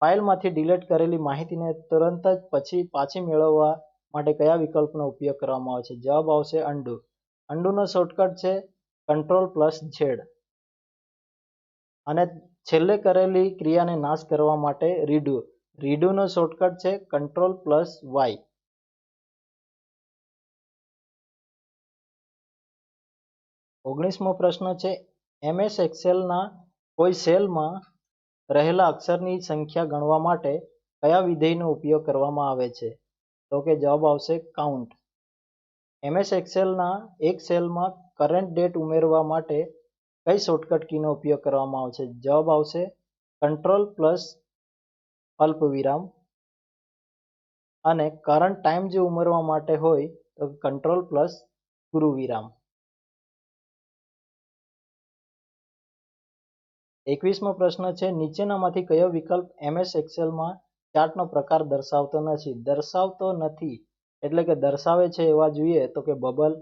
ફાઇલમાંથી ડિલીટ કરેલી માહિતીને તુરંત જ પછી પાછી મેળવવા માટે કયા વિકલ્પનો ઉપયોગ કરવામાં આવે છે? જવાબ આવશે અન્ડુ. અન્ડુનો શોર્ટકટ છે Ctrl+Z. અને છેલ્લે કરેલી ક્રિયાને નાશ કરવા માટે રીડુ. રીડુનો શોર્ટકટ છે Ctrl+Y. 19મો પ્રશ્ન છે MS એક્સેલના કોઈ સેલમાં રહેલા અક્ષરની સંખ્યા ગણવા માટે કયા વિધેયનો ઉપયોગ કરવામાં આવે છે? તો કે જવાબ આવશે કાઉન્ટ. MS એક્સેલના એક સેલમાં કરંટ ડેટ ઉમેરવા માટે કઈ શોર્ટકટ કીનો ઉપયોગ કરવામાં આવશે? જવાબ આવશે Ctrl+અલ્પવિરામ. અને કરંટ ટાઈમ જો ઉમેરવા માટે હોય તો Ctrl+પૂર્ણવિરામ. 21મો પ્રશ્ન છે નીચેનામાંથી કયો વિકલ્પ MS એક્સેલમાં ચાર્ટનો પ્રકાર દર્શાવતો નથી? એટલે કે દર્શાવે છે એવા જોઈએ તો કે બબલ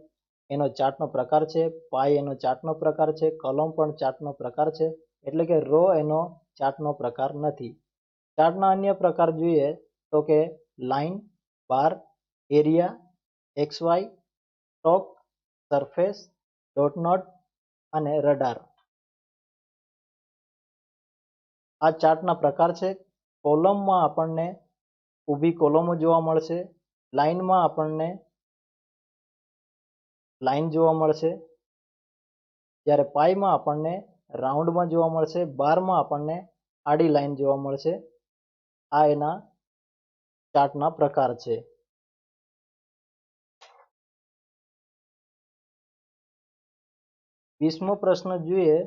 એનો ચાર્ટનો પ્રકાર છે, પાઈ એનો ચાર્ટનો પ્રકાર છે, કોલમ પણ ચાર્ટનો પ્રકાર છે. એટલે કે રો એનો ચાર્ટનો પ્રકાર નથી. ચાર્ટના અન્ય પ્રકાર જોઈએ તો કે line, bar, area, XY, stock, surface, doughnut અને રડાર. આ ચાર્ટના પ્રકાર છે. કોલમમાં આપણને ઊભી કોલમો જોવા મળશે, લાઇનમાં આપણને લાઇન જોવા મળશે, જ્યારે પાઈમાં આપણને રાઉન્ડમાં જોવા મળશે, બારમાં આપણને આડી લાઇન જોવા મળશે. આ એના ચાર્ટના પ્રકાર છે. 20મો પ્રશ્ન જોઈએ.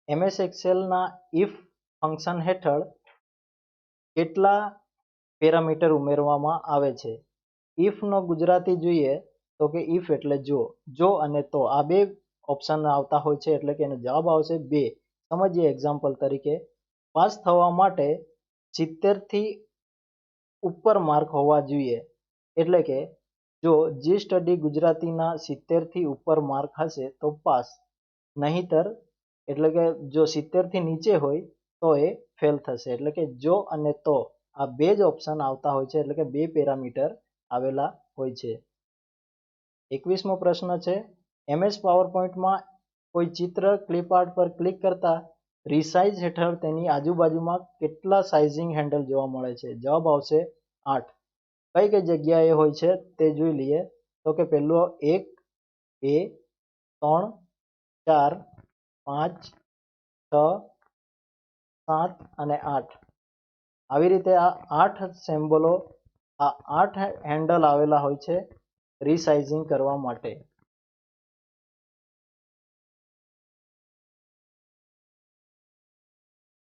MS એક્સેલના ઇફ ફંક્શન હેઠળ કેટલા પેરામીટર ઉમેરવામાં આવે છે? ઇફનો ગુજરાતી જોઈએ તો કે ઇફ એટલે જો અને તો આ બે ઓપ્શન આવતા હોય છે, એટલે કે એનો જવાબ આવશે 2. સમજીએ એક્ઝામ્પલ તરીકે. પાસ થવા માટે 70થી ઉપર માર્ક હોવા જોઈએ. એટલે કે જો જી સ્ટડી ગુજરાતીના 70થી ઉપર માર્ક હશે તો પાસ, નહીતર એટલે કે જો 70થી નીચે હોય તો એ ફેલ થશે. એટલે કે જો અને તો આ બે જ ઓપ્શન આવતા હોય છે, એટલે કે બે પેરામીટર આવેલા હોય છે. 21મો પ્રશ્ન છે. MS પાવરપોઈન્ટમાં કોઈ ચિત્ર ક્લિપ આર્ટ પર ક્લિક કરતા રીસાઇઝ હેઠળ તેની આજુબાજુમાં કેટલા સાઇઝિંગ હેન્ડલ જોવા મળે છે? જવાબ આવશે 8. કઈ કઈ જગ્યાએ હોય છે તે જોઈ લઈએ. તો કે પહેલો 1, 2, 3, 4, 5, 6, 7 અને 8. આવી રીતે આ 8 સિમ્બોલો, આ 8 હેન્ડલ આવેલા હોય છે રીસાઇઝિંગ કરવા માટે.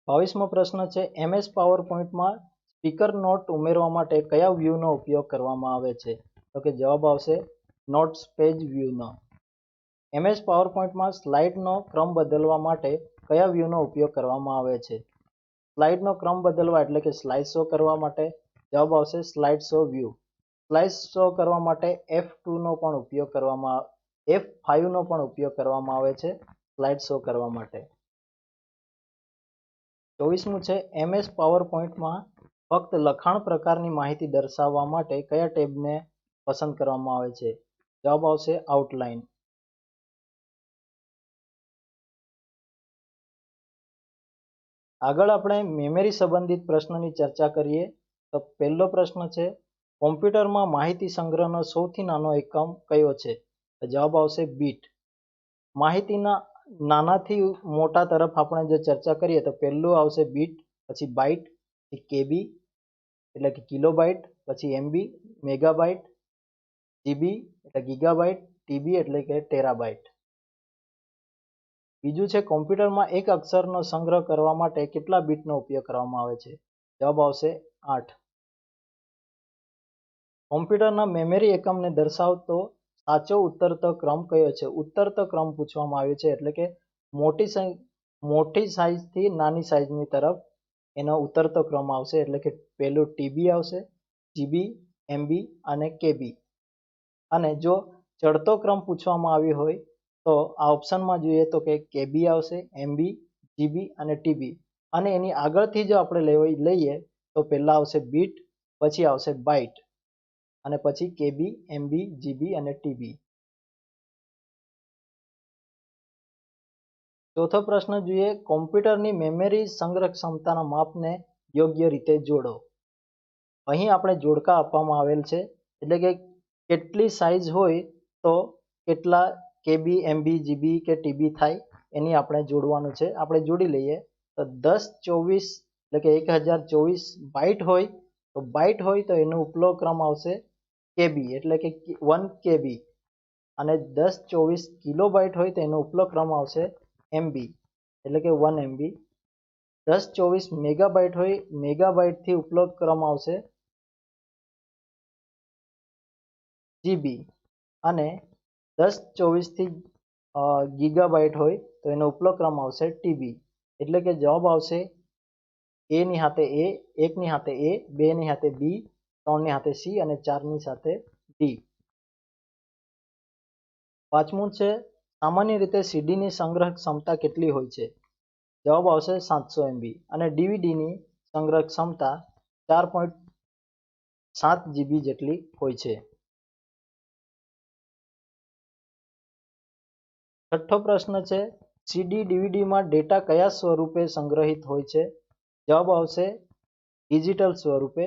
22મો પ્રશ્ન છે. MS પાવરપોઈન્ટમાં સ્પીકર નોટ ઉમેરવા માટે કયા વ્યૂનો ઉપયોગ કરવામાં આવે છે? તો કે જવાબ આવશે નોટ્સ પેજ વ્યૂનો. MS પાવરપોઈન્ટમાં સ્લાઇડનો ક્રમ બદલવા માટે કયા વ્યૂનો ઉપયોગ કરવામાં આવે છે? સ્લાઇડનો ક્રમ બદલવા એટલે કે સ્લાઇડ શો કરવા માટે જવાબ આવશે slide show view. Slide show કરવા માટે F5નો પણ ઉપયોગ કરવામાં આવે છે સ્લાઇડ શો કરવા માટે. 24મું છે. MS પાવરપોઈન્ટમાં ફક્ત લખાણ પ્રકારની માહિતી દર્શાવવા માટે કયા ટેબને પસંદ કરવામાં આવે છે? જવાબ આવશે આઉટલાઇન. આગળ આપણે મેમરી સંબંધિત પ્રશ્નની ચર્ચા કરીએ. તો પહેલો પ્રશ્ન છે. કોમ્પ્યુટરમાં માહિતી સંગ્રહનો સૌથી નાનો એકમ કયો છે? જવાબ આવશે બીટ. માહિતીના નાનાથી મોટા તરફ આપણે જો ચર્ચા કરીએ તો પહેલું આવશે બીટ, પછી બાઇટ, પછી કેબી એટલે કે કિલોબાઇટ, પછી MB મેગાબાઇટ, GB એટલે ગીગાબાઇટ, TB એટલે કે ટેરાબાઇટ. બીજું છે. કોમ્પ્યુટરમાં એક અક્ષરનો સંગ્રહ કરવા માટે કેટલા બીટનો ઉપયોગ કરવામાં આવે છે? જવાબ આવશે 8. કોમ્પ્યુટરના મેમરી એકમને દર્શાવતો સાચો ઉતરતો ક્રમ કયો છે? ઉતરતો ક્રમ પૂછવામાં આવ્યો છે, એટલે કે મોટી સાઇઝથી નાની સાઇઝની તરફ એનો ઉતરતો ક્રમ આવશે. એટલે કે પહેલું TB આવશે, GB, MB અને KB. અને જો ચડતો ક્રમ પૂછવામાં આવ્યો હોય તો આ ઓપ્શનમાં જોઈએ તો કે KB આવશે, MB, GB અને TB. અને એની આગળથી જો આપણે લઈએ તો પહેલા આવશે બીટ, પછી આવશે બાઇટ અને પછી KB, MB, GB અને TB. ચોથો પ્રશ્ન જોઈએ. કોમ્પ્યુટરની મેમરી સંગ્રહ ક્ષમતાના માપને યોગ્ય રીતે જોડો. અહીં આપણે જોડકા આપવામાં આવેલ છે, એટલે કે કેટલી સાઇઝ હોય તો કેટલા KB, MB, GB કે TB થાય એની આપણે જોડવાનું છે. આપણે જોડી લઈએ તો 1024 એટલે કે 1024 બાઇટ હોય તો એનો ઉપલો ક્રમ આવશે KB એટલે કે 1 KB. અને 1024 કિલોબાઇટ હોય તો એનો ઉપલો ક્રમ આવશે MB એટલે કે 1 MB. 1024 મેગાબાઇટ હોય, મેગાબાઇટથી ઉપલો ક્રમ આવશે GB. અને 1024થી ગીગાબાઇટ હોય તો એનો ઉપલો ક્રમ આવશે TB. એટલે કે જવાબ આવશે A ની હાથે A, 1 ની હાથે A, 2 ની હાથે B, 3 ની હાથે C અને 4 ની સાથે D. પાંચમું છે. સામાન્ય રીતે CDની સંગ્રહ ક્ષમતા કેટલી હોય છે? જવાબ આવશે 700 MB. અને DVDની સંગ્રહ ક્ષમતા 4.7 GB જેટલી હોય છે. છઠ્ઠો પ્રશ્ન છે. CD DVDમાં ડેટા કયા સ્વરૂપે સંગ્રહિત હોય છે? જવાબ આવશે ડિજિટલ સ્વરૂપે.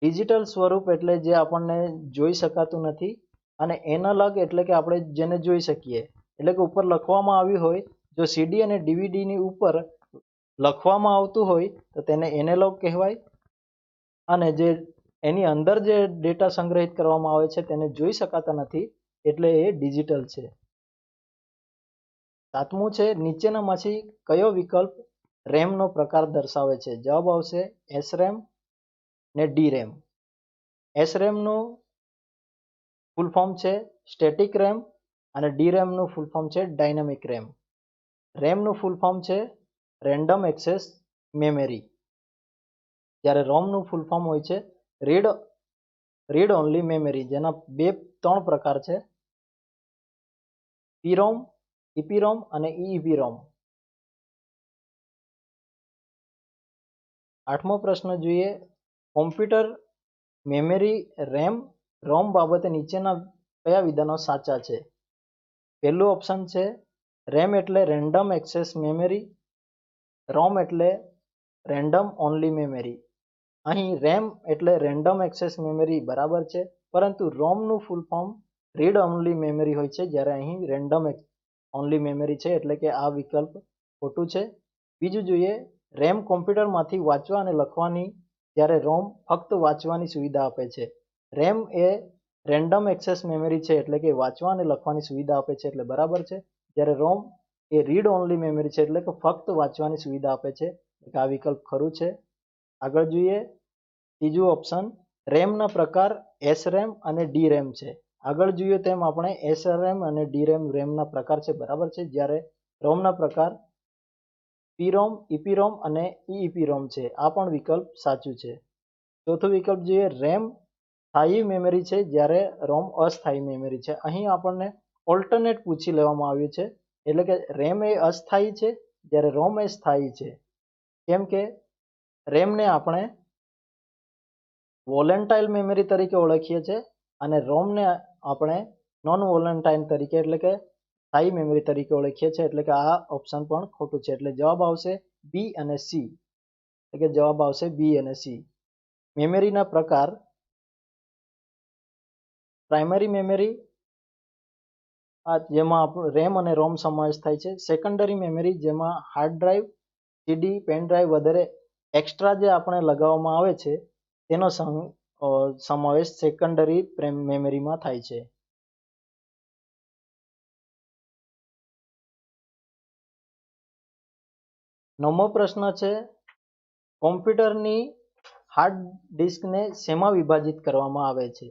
ડિજિટલ સ્વરૂપ એટલે જે આપણને જોઈ શકાતું નથી, અને એનાલોગ એટલે કે આપણે જેને જોઈ શકીએ. એટલે કે ઉપર લખવામાં આવ્યું હોય, જો CD અને DVDની ઉપર લખવામાં આવતું હોય તો તેને એનાલોગ કહેવાય, અને જે એની અંદર જે ડેટા સંગ્રહિત કરવામાં આવે છે તેને જોઈ શકાતા નથી એટલે એ ડિજિટલ છે. સાતમું છે નીચેનામાંથી કયો વિકલ્પ રેમનો પ્રકાર દર્શાવે છે? જવાબ આવશે SRAM ને DRAM. SRAM નું ફૂલ ફોર્મ છે સ્ટેટિક રેમ અને DRAM નું ફૂલ ફોર્મ છે ડાયનામિક રેમ. રેમ નું ફૂલ ફોર્મ છે રેન્ડમ એક્સેસ મેમરી, જ્યારે રોમ નું ફૂલ ફોર્મ હોય છે રીડ ઓનલી મેમરી, જેના ત્રણ પ્રકાર છે PROM, EPROM અને EEPROM. આઠમો પ્રશ્ન જોઈએ, કોમ્પ્યુટર મેમરી રેમ રોમ બાબતે નીચેના કયા વિધાનો સાચા છે? પહેલું ઓપ્શન છે રેમ એટલે રેન્ડમ એક્સેસ મેમરી, રોમ એટલે રેન્ડમ ઓનલી મેમરી. અહીં રેમ એટલે રેન્ડમ એક્સેસ મેમરી બરાબર છે, પરંતુ રોમનું full form read only memory હોય છે, જ્યારે અહીં રેન્ડમ ઓનલી મેમરી છે, એટલે કે આ વિકલ્પ ખોટું છે. બીજું જોઈએ, રેમ કોમ્પ્યુટરમાંથી વાંચવા અને લખવાની, જ્યારે રોમ ફક્ત વાંચવાની સુવિધા આપે છે. રેમ એ રેન્ડમ એક્સેસ મેમરી છે, એટલે કે વાંચવા અને લખવાની સુવિધા આપે છે, એટલે બરાબર છે, જ્યારે રોમ એ રીડ ઓનલી મેમરી છે, એટલે કે ફક્ત વાંચવાની સુવિધા આપે છે, એટલે આ વિકલ્પ ખરું છે. આગળ જોઈએ, ત્રીજું ઓપ્શન રેમના પ્રકાર SRAM અને DRAM છે. આગળ જોઈએ તેમ આપણે SRAM અને DRAM રેમના પ્રકાર છે, બરાબર છે, જ્યારે રોમના પ્રકાર PROM, EPROM અને EEPROM છે. આ પણ વિકલ્પ સાચું છે. ચોથો વિકલ્પ જોઈએ, રેમ સ્થાયી મેમરી છે, જ્યારે રોમ અસ્થાયી મેમરી છે. અહીં આપણને ઓલ્ટરનેટ પૂછી લેવામાં આવ્યું છે, એટલે કે રેમ એ અસ્થાયી છે, જ્યારે રોમ એ સ્થાયી છે. કેમ કે રેમને આપણે વોલેન્ટાઇલ મેમરી તરીકે ઓળખીએ છીએ અને રોમને આપણે નોન વોલેન્ટાઇલ તરીકે, એટલે કે સ્થાયી મેમરી તરીકે ઓળખીએ છીએ, એટલે કે આ ઓપ્શન પણ ખોટું છે. એટલે જવાબ આવશે બી અને સી, એટલે કે જવાબ આવશે બી અને સી. મેમરીના પ્રકાર, પ્રાઇમરી મેમરી જેમાં રેમ અને રોમ સમાવેશ થાય છે. સેકન્ડરી મેમરી જેમાં hard drive, CD, pen drive વગેરે એક્સ્ટ્રા જે આપણે લગાવવામાં આવે છે તેનો સમાવેશ સેકન્ડરી મેમરીમાં થાય છે. નવમો પ્રશ્ન છે, કોમ્પ્યુટરની હાર્ડ ડિસ્કને શેમાં વિભાજિત કરવામાં આવે છે?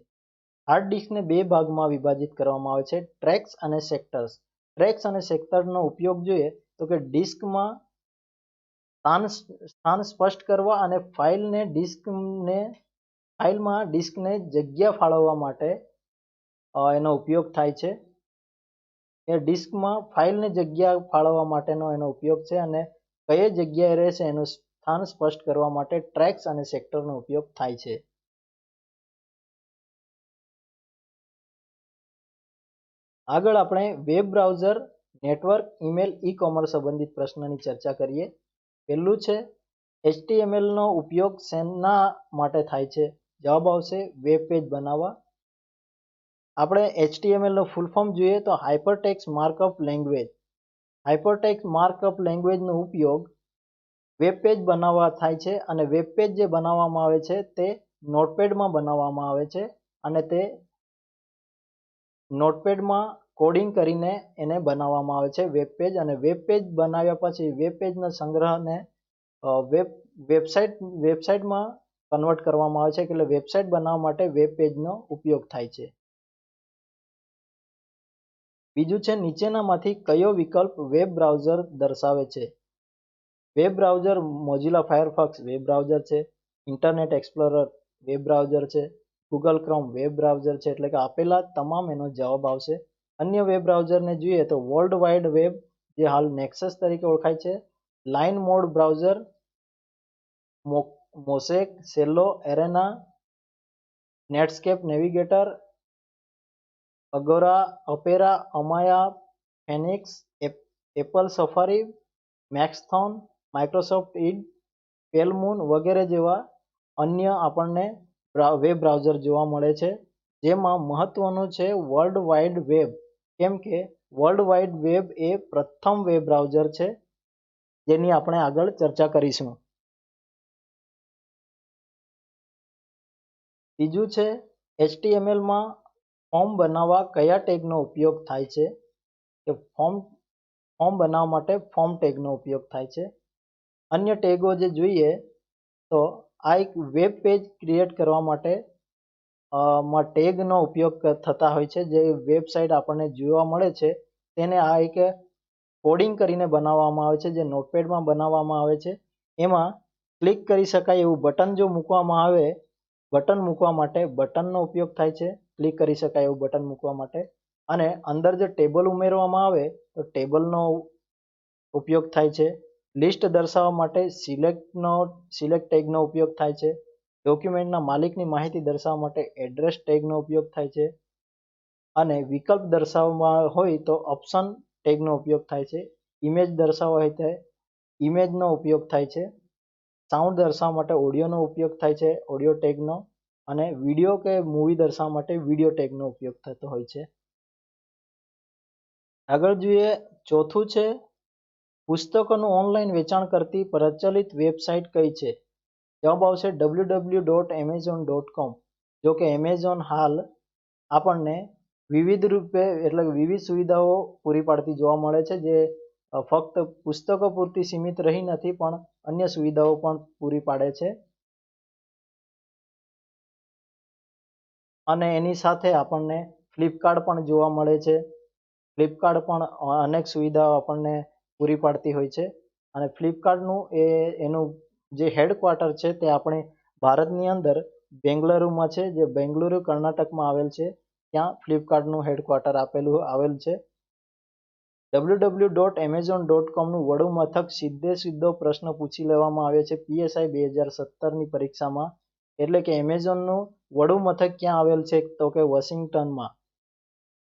હાર્ડ ડિસ્કને બે ભાગમાં વિભાજિત કરવામાં આવે છે, ટ્રેક્સ અને સેક્ટર્સ. ટ્રેક્સ અને સેક્ટરનો ઉપયોગ જોઈએ તો કે ડિસ્કમાં સ્થાન સ્પષ્ટ કરવા અને ફાઇલમાં ડિસ્કને જગ્યા ફાળવવા માટે એનો ઉપયોગ થાય છે. એ ડિસ્કમાં ફાઇલને જગ્યા ફાળવવા માટેનો એનો ઉપયોગ છે, અને કઈ જગ્યાએ રહેશે એનું સ્થાન સ્પષ્ટ કરવા માટે ટ્રેક્સ અને સેક્ટરનો ઉપયોગ થાય છે. આગળ આપણે web browser, network, email, e-commerce સંબંધિત પ્રશ્નની ચર્ચા કરીએ. પહેલું છે HTML નો ઉપયોગ શેના માટે થાય છે? જવાબ આવશે વેબ પેજ બનાવવા. આપણે HTML નો ફૂલ ફોર્મ જોઈએ તો hypertext markup language. Hypertext markup લેંગ્વેજનો ઉપયોગ વેબ પેજ બનાવવા થાય છે, અને વેબ પેજ જે બનાવવામાં આવે છે તે નોટપેડમાં બનાવવામાં આવે છે, અને તે નોટપેડમાં કોડિંગ કરીને એને બનાવવામાં આવે છે વેબ પેજ. અને વેબ પેજ બનાવ્યા પછી વેબ પેજના સંગ્રહને વેબસાઇટમાં કન્વર્ટ કરવામાં આવે છે, એટલે વેબસાઇટ બનાવવા માટે વેબ પેજનો ઉપયોગ થાય છે. બીજું છે નીચેનામાંથી કયો વિકલ્પ વેબ બ્રાઉઝર દર્શાવે છે? Web browser Mozilla Firefox web browser છે, ઇન્ટરનેટ એક્સપ્લોરર વેબ બ્રાઉઝર છે, ગૂગલ ક્રોમ વેબ બ્રાઉઝર છે, એટલે કે આપેલા તમામ એનો જવાબ આવશે. અન્ય વેબ બ્રાઉઝરને જોઈએ તો વર્લ્ડ વાઇડ વેબ, જે હાલ નેક્સસ તરીકે ઓળખાય છે, line mode browser, Mosaic, Cello, Arena, Netscape Navigator, Agora, Opera, Amaya, Phoenix, Apple Safari, Maxthon, Microsoft Edge, Pale Moon વગેરે જેવા અન્ય આપણને વેબ બ્રાઉઝર જોવા મળે છે, જેમાં મહત્વનું છે વર્લ્ડ વાઇડ વેબ. કેમ કે વર્લ્ડ વાઇડ વેબ એ પ્રથમ વેબ બ્રાઉઝર છે, જેની આપણે આગળ ચર્ચા કરીશું. ત્રીજું છે HTMLમાં ફોર્મ બનાવવા કયા ટેગનો ઉપયોગ થાય છે? કે ફોર્મ ફોર્મ બનાવવા માટે ફોર્મ ટેગનો ઉપયોગ થાય છે. અન્ય ટેગો જે જોઈએ તો આ એક વેબ પેજ ક્રિએટ કરવા માટે ટેગનો ઉપયોગ થતા હોય છે. જે વેબસાઇટ આપણને જોવા મળે છે તેને આ એક કોડિંગ કરીને બનાવવામાં આવે છે, જે નોટપેડમાં બનાવવામાં આવે છે. એમાં ક્લિક કરી શકાય એવું બટન જો મૂકવામાં આવે, બટન મૂકવા માટે બટનનો ઉપયોગ થાય છે, ક્લિક કરી શકાય એવું બટન મૂકવા માટે. અને અંદર જો ટેબલ ઉમેરવામાં આવે તો ટેબલનો ઉપયોગ થાય છે. લિસ્ટ દર્શાવવા માટે સિલેક્ટ ટેગનો ઉપયોગ થાય છે. ડોક્યુમેન્ટના માલિકની માહિતી દર્શાવવા માટે એડ્રેસ ટેગનો ઉપયોગ થાય છે. અને વિકલ્પ દર્શાવવા હોય તો ઓપ્શન ટેગનો ઉપયોગ થાય છે. ઇમેજ દર્શાવવા હોય તો ઇમેજનો ઉપયોગ થાય છે. સાઉન્ડ દર્શાવવા માટે ઓડિયોનો ઉપયોગ થાય છે, ઓડિયો ટેગનો. અને વિડીયો કે મૂવી દર્શાવવા માટે વિડીયો ટેગનો ઉપયોગ થતો હોય છે. આગળ જોઈએ, ચોથું છે પુસ્તકોનું ઓનલાઈન વેચાણ કરતી પ્રચલિત વેબસાઇટ કઈ છે? જવાબ આવશે www.amazon.com. જો કે એમેઝોન હાલ આપણને વિવિધ રૂપે એટલે વિવિધ સુવિધાઓ પૂરી પાડતી જોવા મળે છે, જે ફક્ત પુસ્તકો પૂરતી સીમિત રહી નથી પણ અન્ય સુવિધાઓ પણ પૂરી પાડે છે. અને એની સાથે આપણને ફ્લિપકાર્ટ પણ જોવા મળે છે. ફ્લિપકાર્ટ પણ અનેક સુવિધાઓ આપણને પૂરી પાડતી હોય છે. અને ફ્લિપકાર્ટનું એનું જે હેડક્વાર્ટર છે તે આપણે ભારતની અંદર બેંગલુરુમાં છે, જે બેંગલુરુ કર્ણાટકમાં આવેલ છે. ત્યાં ફ્લિપકાર્ટનું હેડક્વાર્ટર આવેલ છે. www.amazon.comનું વડું મથક સીધો પ્રશ્ન પૂછી લેવામાં આવ્યો છે PSI 2017ની પરીક્ષામાં. એટલે કે એમેઝોનનું વડું મથક ક્યાં આવેલ છે? તો કે વોશિંગ્ટનમાં.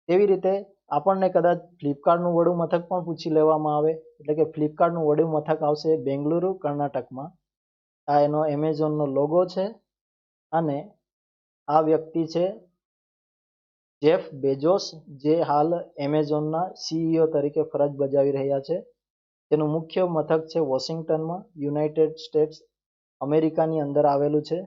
તેવી રીતે આપણને કદાચ ફ્લિપકાર્ટનું વડું મથક પણ પૂછી લેવામાં આવે, એટલે કે ફ્લિપકાર્ટનું વડું મથક આવશે બેંગલુરુ કર્ણાટકમાં. આ એનો એમેઝોનનો લોગો છે. અને આ વ્યક્તિ છે જેફ બેઝોસ, જે હાલ એમેઝોનના CEO તરીકે ફરજ બજાવી રહ્યા છે. તેનું મુખ્ય મથક છે વોશિંગ્ટનમાં, યુનાઇટેડ સ્ટેટ્સ અમેરિકાની અંદર આવેલું છે.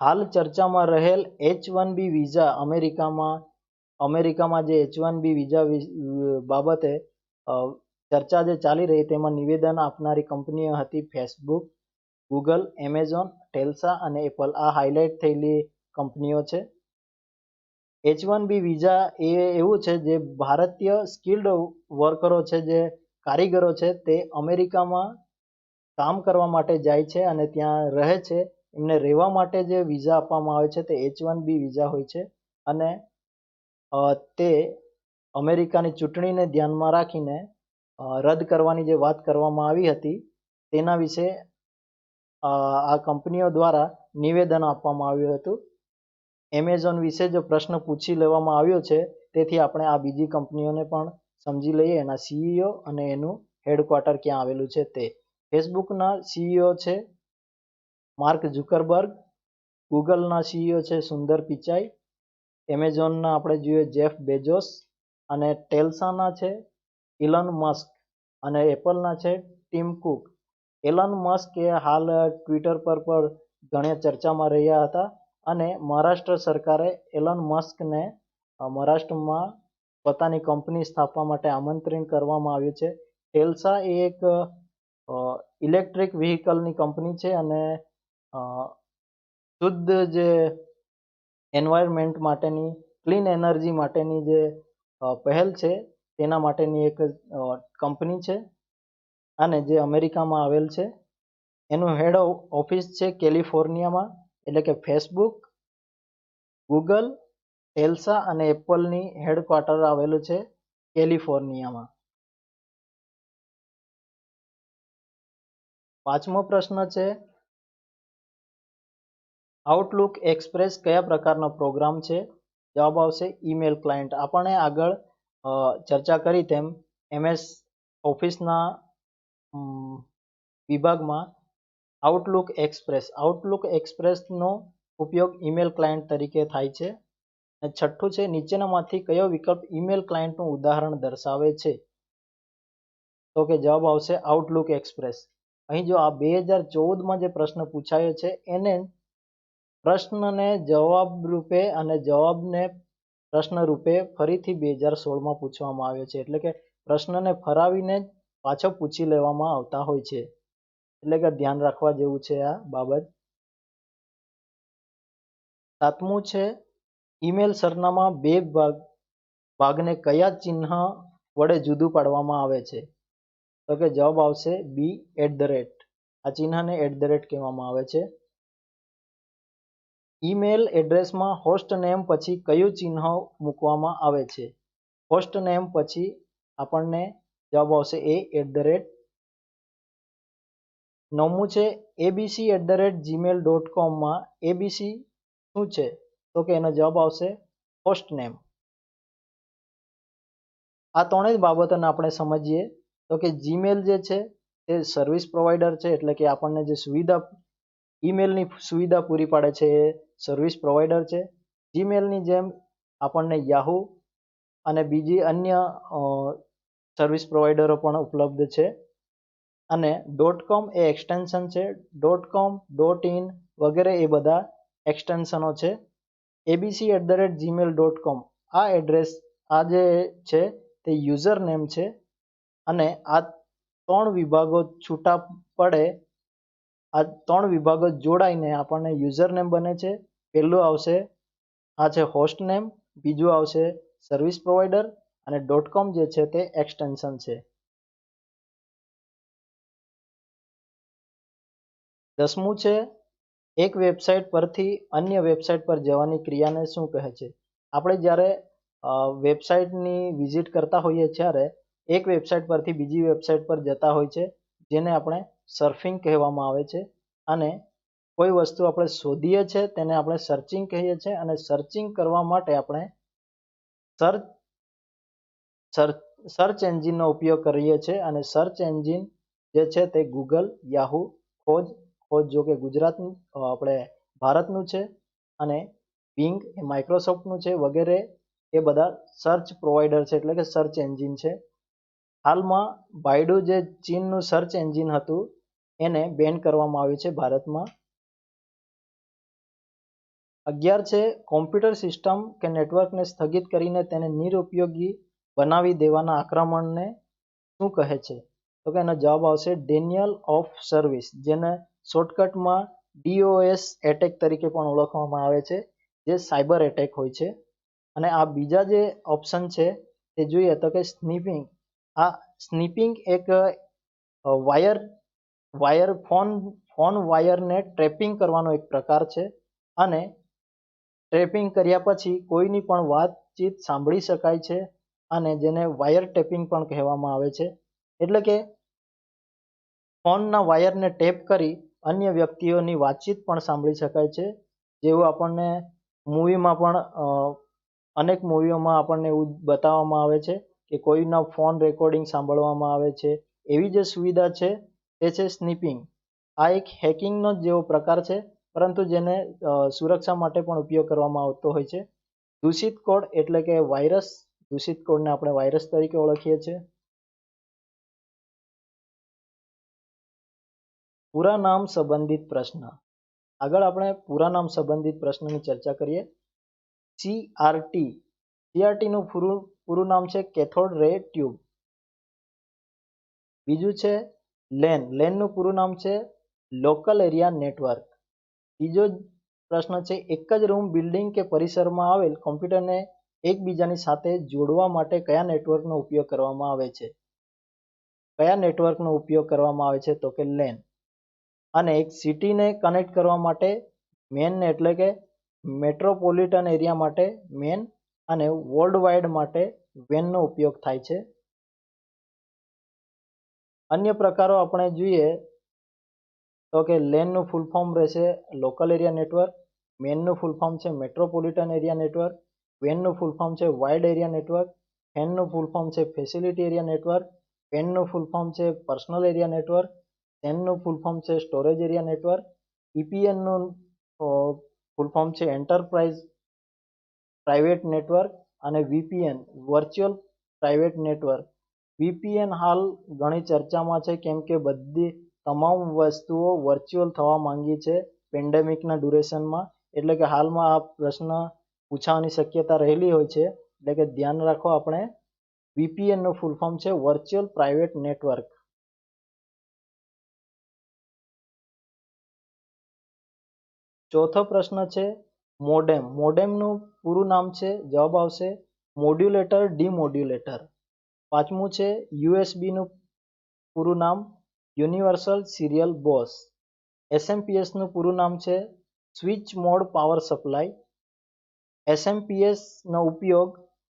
હાલ ચર્ચામાં રહેલ H1B વિઝા અમેરિકામાં જે H1B વિઝા બાબતે ચર્ચા જે ચાલી રહી, તેમાં નિવેદન આપનારી કંપનીઓ હતી ફેસબુક, ગૂગલ, એમેઝોન, ટેલ્સા અને એપલ. આ હાઇલાઇટ થયેલી કંપનીઓ છે. H1B વિઝા એ એવું છે જે ભારતીય સ્કિલ્ડ વર્કરો છે, જે કારીગરો છે, તે અમેરિકામાં કામ કરવા માટે જાય છે અને ત્યાં રહે છે. એમને રહેવા માટે જે વિઝા આપવામાં આવે છે તે H1B વિઝા હોય છે. અને તે અમેરિકાની ચૂંટણીને ધ્યાનમાં રાખીને રદ કરવાની જે વાત કરવામાં આવી હતી, તેના વિશે આ કંપનીઓ દ્વારા નિવેદન આપવામાં આવ્યું હતું. એમેઝોન વિશે જો પ્રશ્ન પૂછી લેવામાં આવ્યો છે, તેથી આપણે આ બીજી કંપનીઓને પણ સમજી લઈએ, એના CEO અને એનું હેડક્વાર્ટર ક્યાં આવેલું છે તે. ફેસબુકના CEO છે માર્ક ઝુકરબર્ગ, ગૂગલના CEO છે સુંદર પિચાઈ, એમેઝોનના આપણે જોઈએ જેફ બેઝોસ, અને ટેલ્સાના છે ઇલન મસ્ક, અને એપલના છે ટીમ કુક. એલન મસ્ક એ હાલ ટ્વિટર પર પણ ઘણી ચર્ચામાં રહ્યા હતા. અને મહારાષ્ટ્ર સરકારે એલન મસ્કને મહારાષ્ટ્રમાં પોતાની કંપની સ્થાપવા માટે આમંત્રણ કરવામાં આવ્યું છે. ટેલ્સા એ એક ઇલેક્ટ્રિક વ્હીકલની કંપની છે અને શુદ્ધ જે એન્વાયરમેન્ટ માટેની, ક્લીન એનર્જી માટેની જે પહેલ છે તેના માટેની એક કંપની છે, અને જે અમેરિકામાં આવેલ છે. એનું હેડ ઓફિસ છે કેલિફોર્નિયામાં. એટલે કે ફેસબુક, ગૂગલ, ટેલ્સા અને એપલની હેડક્વાર્ટર આવેલું છે કેલિફોર્નિયામાં. પાંચમો પ્રશ્ન છે આઉટલુક એક્સપ્રેસ કયા પ્રકારનો પ્રોગ્રામ છે? જવાબ આવશે ઈમેલ ક્લાયન્ટ. આપણે આગળ ચર્ચા કરી તેમ MS ઓફિસના વિભાગમાં આઉટલુક એક્સપ્રેસનો ઉપયોગ ઈમેલ ક્લાયન્ટ તરીકે થાય છે. અને છઠ્ઠું છે નીચેનામાંથી કયો વિકલ્પ ઈમેલ ક્લાયન્ટનું ઉદાહરણ દર્શાવે છે? તો કે જવાબ આવશે આઉટલુક એક્સપ્રેસ. અહીં જો આ 2014માં જે પ્રશ્ન પૂછાયો છે એને પ્રશ્નને જવાબ રૂપે અને જવાબને પ્રશ્ન રૂપે ફરીથી 2016માં પૂછવામાં આવ્યો છે. એટલે કે પ્રશ્નને ફરાવીને જ પાછો પૂછી લેવામાં આવતા હોય છે. એટલે કે ધ્યાન રાખવા જેવું છે આ બાબત. 7મું છે ઈમેલ સરનામા બે ભાગને કયા ચિહ્ન વડે જુદું પાડવામાં આવે છે? તો કે જવાબ આવશે બી @ આ ચિહ્નને @ કહેવામાં આવે છે. ઈમેલ એડ્રેસમાં હોસ્ટ નેમ પછી કયું ચિહ્ન મૂકવામાં આવે છે? હોસ્ટ નેમ પછી આપણને જવાબ આવશે એ @. 9મું છે abc@gmail.com માં abc શું છે? તો કે એનો જવાબ આવશે હોસ્ટ નેમ. આ ત્રણેય બાબતોને આપણે સમજીએ તો કે જીમેલ જે છે તે સર્વિસ પ્રોવાઈડર છે. એટલે કે આપણને જે સુવિધા ઈમેલની સુવિધા પૂરી પાડે છે એ સર્વિસ પ્રોવાઈડર છે. જીમેલની જેમ આપણને યાહૂ અને બીજી અન્ય સર્વિસ પ્રોવાઈડરો પણ ઉપલબ્ધ છે. અને .com એ એક્સટેન્શન છે. .com .in વગેરે એ બધા એક્સટેન્શનો છે. abc@gmail.com આ એડ્રેસ આ જે છે તે યુઝર નેમ છે. અને આ ત્રણ વિભાગો છૂટા પડે, આ ત્રણ વિભાગો જોડાઈને આપણને યુઝર નેમ બને છે. પહેલું આવશે આ છે હોસ્ટ નેમ, બીજું આવશે સર્વિસ પ્રોવાઈડર અને .com જે છે તે એક્સટેન્શન છે. 10મું છે એક વેબસાઇટ પરથી અન્ય વેબસાઇટ પર જવાની ક્રિયાને શું કહે છે? આપણે જ્યારે વેબસાઇટની વિઝિટ કરતા હોઈએ ત્યારે એક વેબસાઇટ પરથી બીજી વેબસાઇટ પર જતા હોય છે, જેને આપણે સર્ફિંગ કહેવામાં આવે છે. અને કોઈ વસ્તુ આપણે શોધીએ છીએ તેને આપણે સર્ચિંગ કહીએ છીએ. અને સર્ચિંગ કરવા માટે આપણે સર્ચ એન્જિનનો ઉપયોગ કરીએ છીએ. અને સર્ચ એન્જિન જે છે તે ગૂગલ, યાહૂ, ખોજ જો કે ગુજરાતનું આપણે ભારતનું છે, અને બિંગ એ માઇક્રોસોફ્ટનું છે વગેરે એ બધા સર્ચ પ્રોવાઈડર છે. એટલે કે સર્ચ એન્જિન છે. હાલમાં બાયડુ જે ચીનનું સર્ચ એન્જિન હતું એને બેન કરવામાં આવ્યું છે ભારતમાં. 11 છે કોમ્પ્યુટર સિસ્ટમ કે નેટવર્કને સ્થગિત કરીને તેને નિરુપયોગી બનાવી દેવાના આક્રમણને શું કહે છે? તો કે એનો જવાબ આવશે ડેનિયલ ઓફ સર્વિસ, જેને શોર્ટકટમાં DOS એટેક તરીકે પણ ઓળખવામાં આવે છે, જે સાયબર એટેક હોય છે. અને આ બીજા જે ઓપ્શન છે તે જોઈએ તો કે સ્નીપિંગ. આ સ્નીપિંગ એક ફોન વાયરને ટ્રેપિંગ કરવાનો એક પ્રકાર છે. અને ટ્રેપિંગ કર્યા પછી કોઈની પણ વાતચીત સાંભળી શકાય છે, અને જેને વાયર ટેપિંગ પણ કહેવામાં આવે છે. એટલે કે ફોનના વાયરને ટેપ કરી અન્ય વ્યક્તિઓની વાતચીત પણ સાંભળી શકાય છે. જેવું આપણને મૂવીમાં પણ અનેક મૂવીઓમાં આપણને એવું બતાવવામાં આવે છે કે કોઈના ફોન રેકોર્ડિંગ સાંભળવામાં આવે છે. એવી જે સુવિધા છે તે છે સ્નીપિંગ. આ એક હેકિંગનો જ જેવો પ્રકાર છે, પરંતુ જેને સુરક્ષા માટે પણ ઉપયોગ કરવામાં આવતો હોય છે. દૂષિત કોડ એટલે કે વાયરસ. દૂષિત કોડને આપણે વાયરસ તરીકે ઓળખીએ છીએ. પૂરા નામ સંબંધિત પ્રશ્ન. આગળ આપણે પૂરા નામ સંબંધિત પ્રશ્નની ચર્ચા કરીએ. CRT નું પૂરું નામ છે કેથોડ રે ટ્યુબ. બીજું છે લેનનું પૂરું નામ છે લોકલ એરિયા નેટવર્ક. બીજો પ્રશ્ન છે એક જ રૂમ, બિલ્ડિંગ કે પરિસરમાં આવેલ કોમ્પ્યુટરને એકબીજાની સાથે જોડવા માટે કયા નેટવર્કનો ઉપયોગ કરવામાં આવે છે? કયા નેટવર્કનો ઉપયોગ કરવામાં આવે છે? તો કે લેન. અને એક સિટીને કનેક્ટ કરવા માટે મેન એટલે કે મેટ્રોપોલિટન એરિયા માટે મેન, અને વર્લ્ડ વાઇડ માટે વેનનો ઉપયોગ થાય છે. અન્ય પ્રકારો આપણે જોઈએ તો કે લેનનું ફૂલ ફોર્મ રહેશે લોકલ એરિયા નેટવર્ક, મેનનું ફૂલ ફોર્મ છે મેટ્રોપોલિટન એરિયા નેટવર્ક, વેનનું ફૂલ ફોર્મ છે વાઇડ એરિયા નેટવર્ક, ફેનનું ફૂલ ફોર્મ છે ફેસિલિટી એરિયા નેટવર્ક, પેનનું ફૂલ ફોર્મ છે પર્સનલ એરિયા નેટવર્ક, નું ફૂલ ફોર્મ છે સ્ટોરેજ એરિયા નેટવર્ક, EPNનું ફૂલ ફોર્મ છે એન્ટરપ્રાઇઝ પ્રાઇવેટ નેટવર્ક, અને VPN virtual private network. VPN હાલ ઘણી ચર્ચામાં છે, કેમ કે તમામ વસ્તુઓ વર્ચ્યુઅલ થવા માંગી છે પેન્ડેમિકના ડ્યુરેશનમાં. એટલે કે હાલમાં આ પ્રશ્ન પૂછાવાની શક્યતા રહેલી હોય છે, એટલે કે ધ્યાન રાખો. આપણે VPN નું ફૂલ ફોર્મ છે વર્ચ્યુઅલ પ્રાઇવેટ નેટવર્ક. ચોથો પ્રશ્ન છે મોડેમ. મોડેમનું પૂરું નામ છે, જવાબ આવશે મોડ્યુલેટર ડીમોડ્યુલેટર. પાંચમું છે USB નું પૂરું નામ યુનિવર્સલ સિરિયલ બસ. SMPS નું પૂરું નામ છે switch mode power supply. SMPS નો ઉપયોગ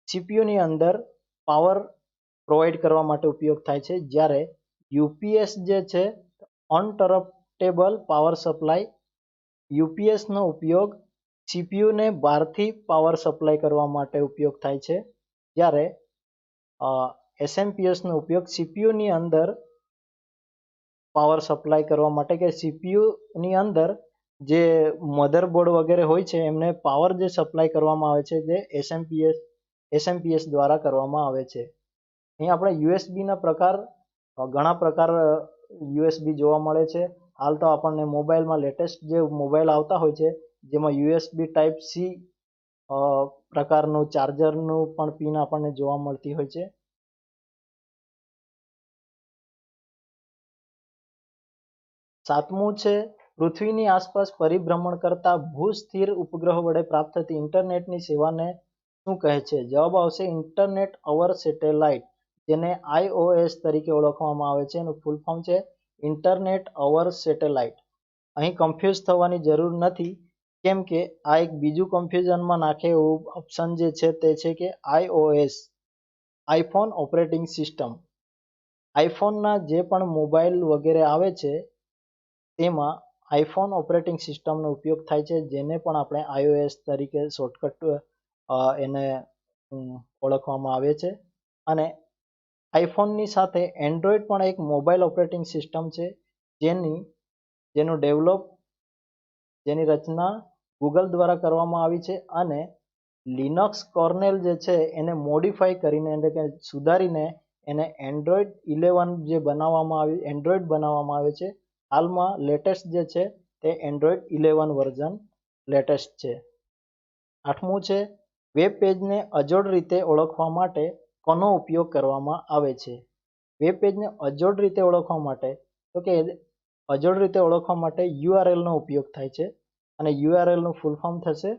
CPU ની અંદર પાવર પ્રોવાઈડ કરવા માટે ઉપયોગ થાય છે, જ્યારે UPS જે છે અનટરપ્ટેબલ પાવર સપ્લાય. UPS નો ઉપયોગ CPU ને બહારથી પાવર સપ્લાય કરવા માટે ઉપયોગ થાય છે, જ્યારે SMPS નો ઉપયોગ CPU ની અંદર પાવર સપ્લાય કરવા માટે, કે CPU ની અંદર જે મધરબોર્ડ વગેરે હોય છે એમને પાવર જે સપ્લાય કરવામાં આવે છે તે SMPS દ્વારા કરવામાં આવે છે. અહીં આપણે USB ના પ્રકાર, ઘણા પ્રકાર USB જોવા મળે છે. હાલ તો આપણને મોબાઈલમાં લેટેસ્ટ જે મોબાઈલ આવતા હોય છે જેમાં USB ટાઈપ C પ્રકારનું ચાર્જરનું પણ પિન આપણને જોવા મળતી હોય છે. સાતમું છે પૃથ્વીની આસપાસ પરિભ્રમણ કરતા ભૂસ્થિર ઉપગ્રહો વડે પ્રાપ્ત થતી ઇન્ટરનેટની સેવાને શું કહે છે? જવાબ આવશે ઇન્ટરનેટ ઓવર સેટેલાઇટ, જેને IOS તરીકે ઓળખવામાં આવે છે. એનું ફૂલ ફોર્મ છે ઇન્ટરનેટ ઓવર સેટેલાઇટ. અહીં કન્ફ્યુઝ થવાની જરૂર નથી, કેમ કે આ એક બીજું કન્ફ્યુઝનમાં નાખે એવું ઓપ્શન જે છે તે છે કે IOS, આઈફોન ઓપરેટિંગ સિસ્ટમ. આઈફોનના જે પણ મોબાઈલ વગેરે આવે છે તેમાં આઈફોન ઓપરેટિંગ સિસ્ટમનો ઉપયોગ થાય છે, જેને પણ આપણે IOS તરીકે શોર્ટકટ એને ઓળખવામાં આવે છે. અને આઈફોનની સાથે એન્ડ્રોઈડ પણ એક મોબાઈલ ઓપરેટિંગ સિસ્ટમ છે, જેની રચના ગૂગલ દ્વારા કરવામાં આવી છે. અને લિનક્સ કર્નેલ જે છે એને મોડિફાઈ કરીને, એટલે કે સુધારીને એને એન્ડ્રોઈડ 11 જે બનાવવામાં આવે છે. હાલમાં લેટેસ્ટ જે છે તે એન્ડ્રોઈડ 11 વર્ઝન લેટેસ્ટ છે. આઠમું છે વેબ પેજને અજોડ રીતે ઓળખવા માટે કોનો ઉપયોગ કરવામાં આવે છે? વેબ પેજને અજોડ રીતે ઓળખવા માટે, તો કે અજોડ રીતે ઓળખવા માટે URL નો ઉપયોગ થાય છે, અને URL નું ફૂલ ફોર્મ થશે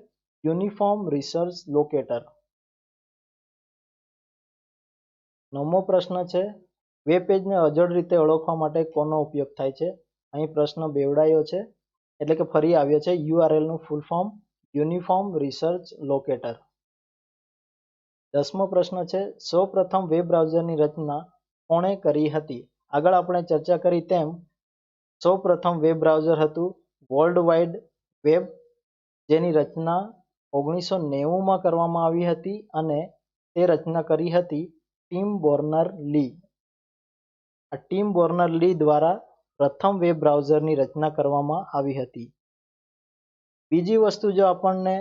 યુનિફોર્મ રિસર્ચ લોકેટર. નવમો પ્રશ્ન છે વેબ પેજને અજોડ રીતે ઓળખવા માટે કોનો ઉપયોગ થાય છે? અહીં પ્રશ્ન બેવડાયો છે, એટલે કે ફરી આવ્યો છે. URL નું full form uniform research locator. 10મો પ્રશ્ન છે સૌપ્રથમ વેબ બ્રાઉઝરની રચના કોણે કરી હતી? આગળ આપણે ચર્ચા કરી તેમ સૌપ્રથમ વેબ બ્રાઉઝર હતું વર્લ્ડ વાઇડ વેબ, જેની રચના 1990માં કરવામાં આવી હતી, અને તે રચના કરી હતી ટિમ બોર્નર-લી. આ ટિમ બોર્નર-લી દ્વારા પ્રથમ વેબ બ્રાઉઝરની રચના કરવામાં આવી હતી. બીજી વસ્તુ જો આપણને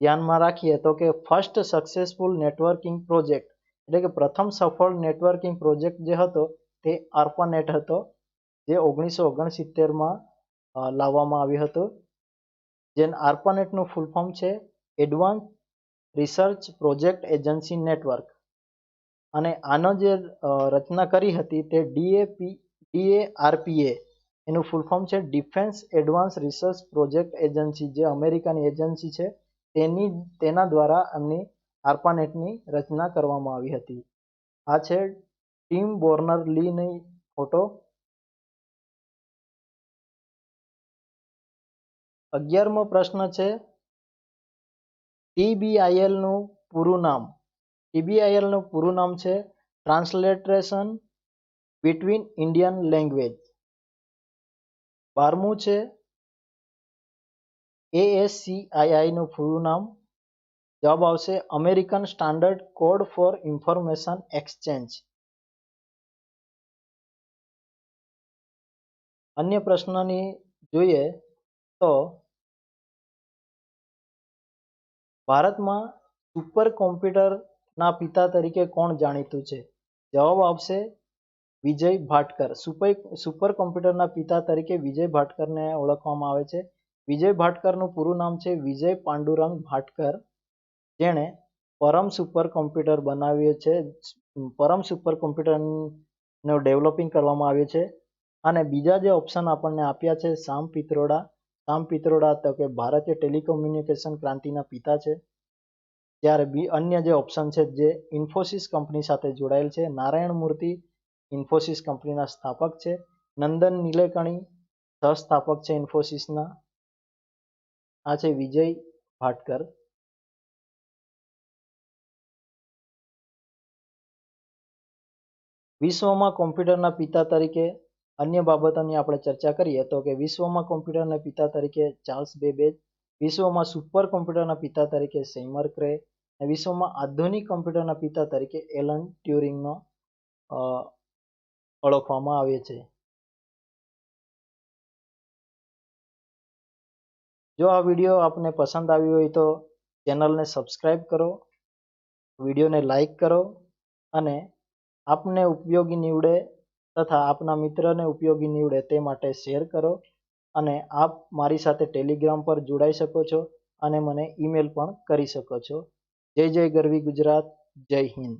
ધ્યાનમાં રાખીએ તો કે ફર્સ્ટ સક્સેસફુલ નેટવર્કિંગ પ્રોજેક્ટ, એટલે કે પ્રથમ સફળ નેટવર્કિંગ પ્રોજેક્ટ જે હતો તે ARPANET હતો, જે 1969માં લાવવામાં આવ્યો હતો. જે ARPANET નું ફૂલ ફોર્મ છે advance research project agency network. અને આનો જે રચના કરી હતી તે DARPA, એનું ફૂલ ફોર્મ છે defence advance research project agency, જે અમેરિકાની એજન્સી છે તેના દ્વારા એમની ARPANETની રચના કરવામાં આવી હતી. આ છે ટિમ બોર્નર-લીની ફોટો. 11મો પ્રશ્ન છે TBIL નું પૂરું નામ. TBIL નું પૂરું નામ છે ટ્રાન્સલેટરેશન બિટવીન ઇન્ડિયન લેંગ્વેજ. 12મું છે ASCII નું પૂરું નામ. જવાબ આવશે American standard code four information exchange. અન્ય પ્રશ્નની જોઈએ તો ભારતમાં સુપર કોમ્પ્યુટરના પિતા તરીકે કોણ જાણીતું છે? જવાબ આવશે વિજય ભાટકર. સુપર કોમ્પ્યુટરના પિતા તરીકે વિજય ભાટકરને ઓળખવામાં આવે છે. વિજય ભાટકરનું પૂરું નામ છે વિજય પાંડુરંગ ભાટકર, જેણે પરમ સુપર કોમ્પ્યુટર બનાવ્યું છે. પરમ સુપર કોમ્પ્યુટરનું ડેવલપિંગ કરવામાં આવ્યું છે. અને બીજા જે ઓપ્શન આપણને આપ્યા છે સામ પિત્રોડા. સામ પિત્રોડા તો કે ભારતીય ટેલિકોમ્યુનિકેશન ક્રાંતિના પિતા છે. જ્યારે અન્ય જે ઓપ્શન છે જે ઇન્ફોસિસ કંપની સાથે જોડાયેલ છે, નારાયણ મૂર્તિ ઇન્ફોસિસ કંપનીના સ્થાપક છે. નંદન નીલેકણી સહસ્થાપક છે ઇન્ફોસિસના. આ છે વિજય ભાટકર. વિશ્વમાં કોમ્પ્યુટરના પિતા તરીકે અન્ય બાબતોની આપણે ચર્ચા કરીએ તો કે વિશ્વમાં કોમ્પ્યુટરના પિતા તરીકે ચાર્લ્સ બેબેજ, વિશ્વમાં સુપર કોમ્પ્યુટરના પિતા તરીકે સેમર ક્રે, અને વિશ્વમાં આધુનિક કોમ્પ્યુટરના પિતા તરીકે એલન ટ્યુરિંગનો ઓળખવામાં આવે છે. જો આ વિડીયો આપને પસંદ આવ્યો હોય તો ચેનલને સબસ્ક્રાઈબ કરો, વિડીયોને લાઈક કરો અને આપને ઉપયોગી નીવડે તથા આપના મિત્રને ઉપયોગી નીવડે તે માટે શેર કરો. અને આપ મારી સાથે ટેલિગ્રામ પર જોડાઈ શકો છો અને મને ઈમેલ પણ કરી શકો છો. જય જય ગરવી ગુજરાત. જય હિન્દ.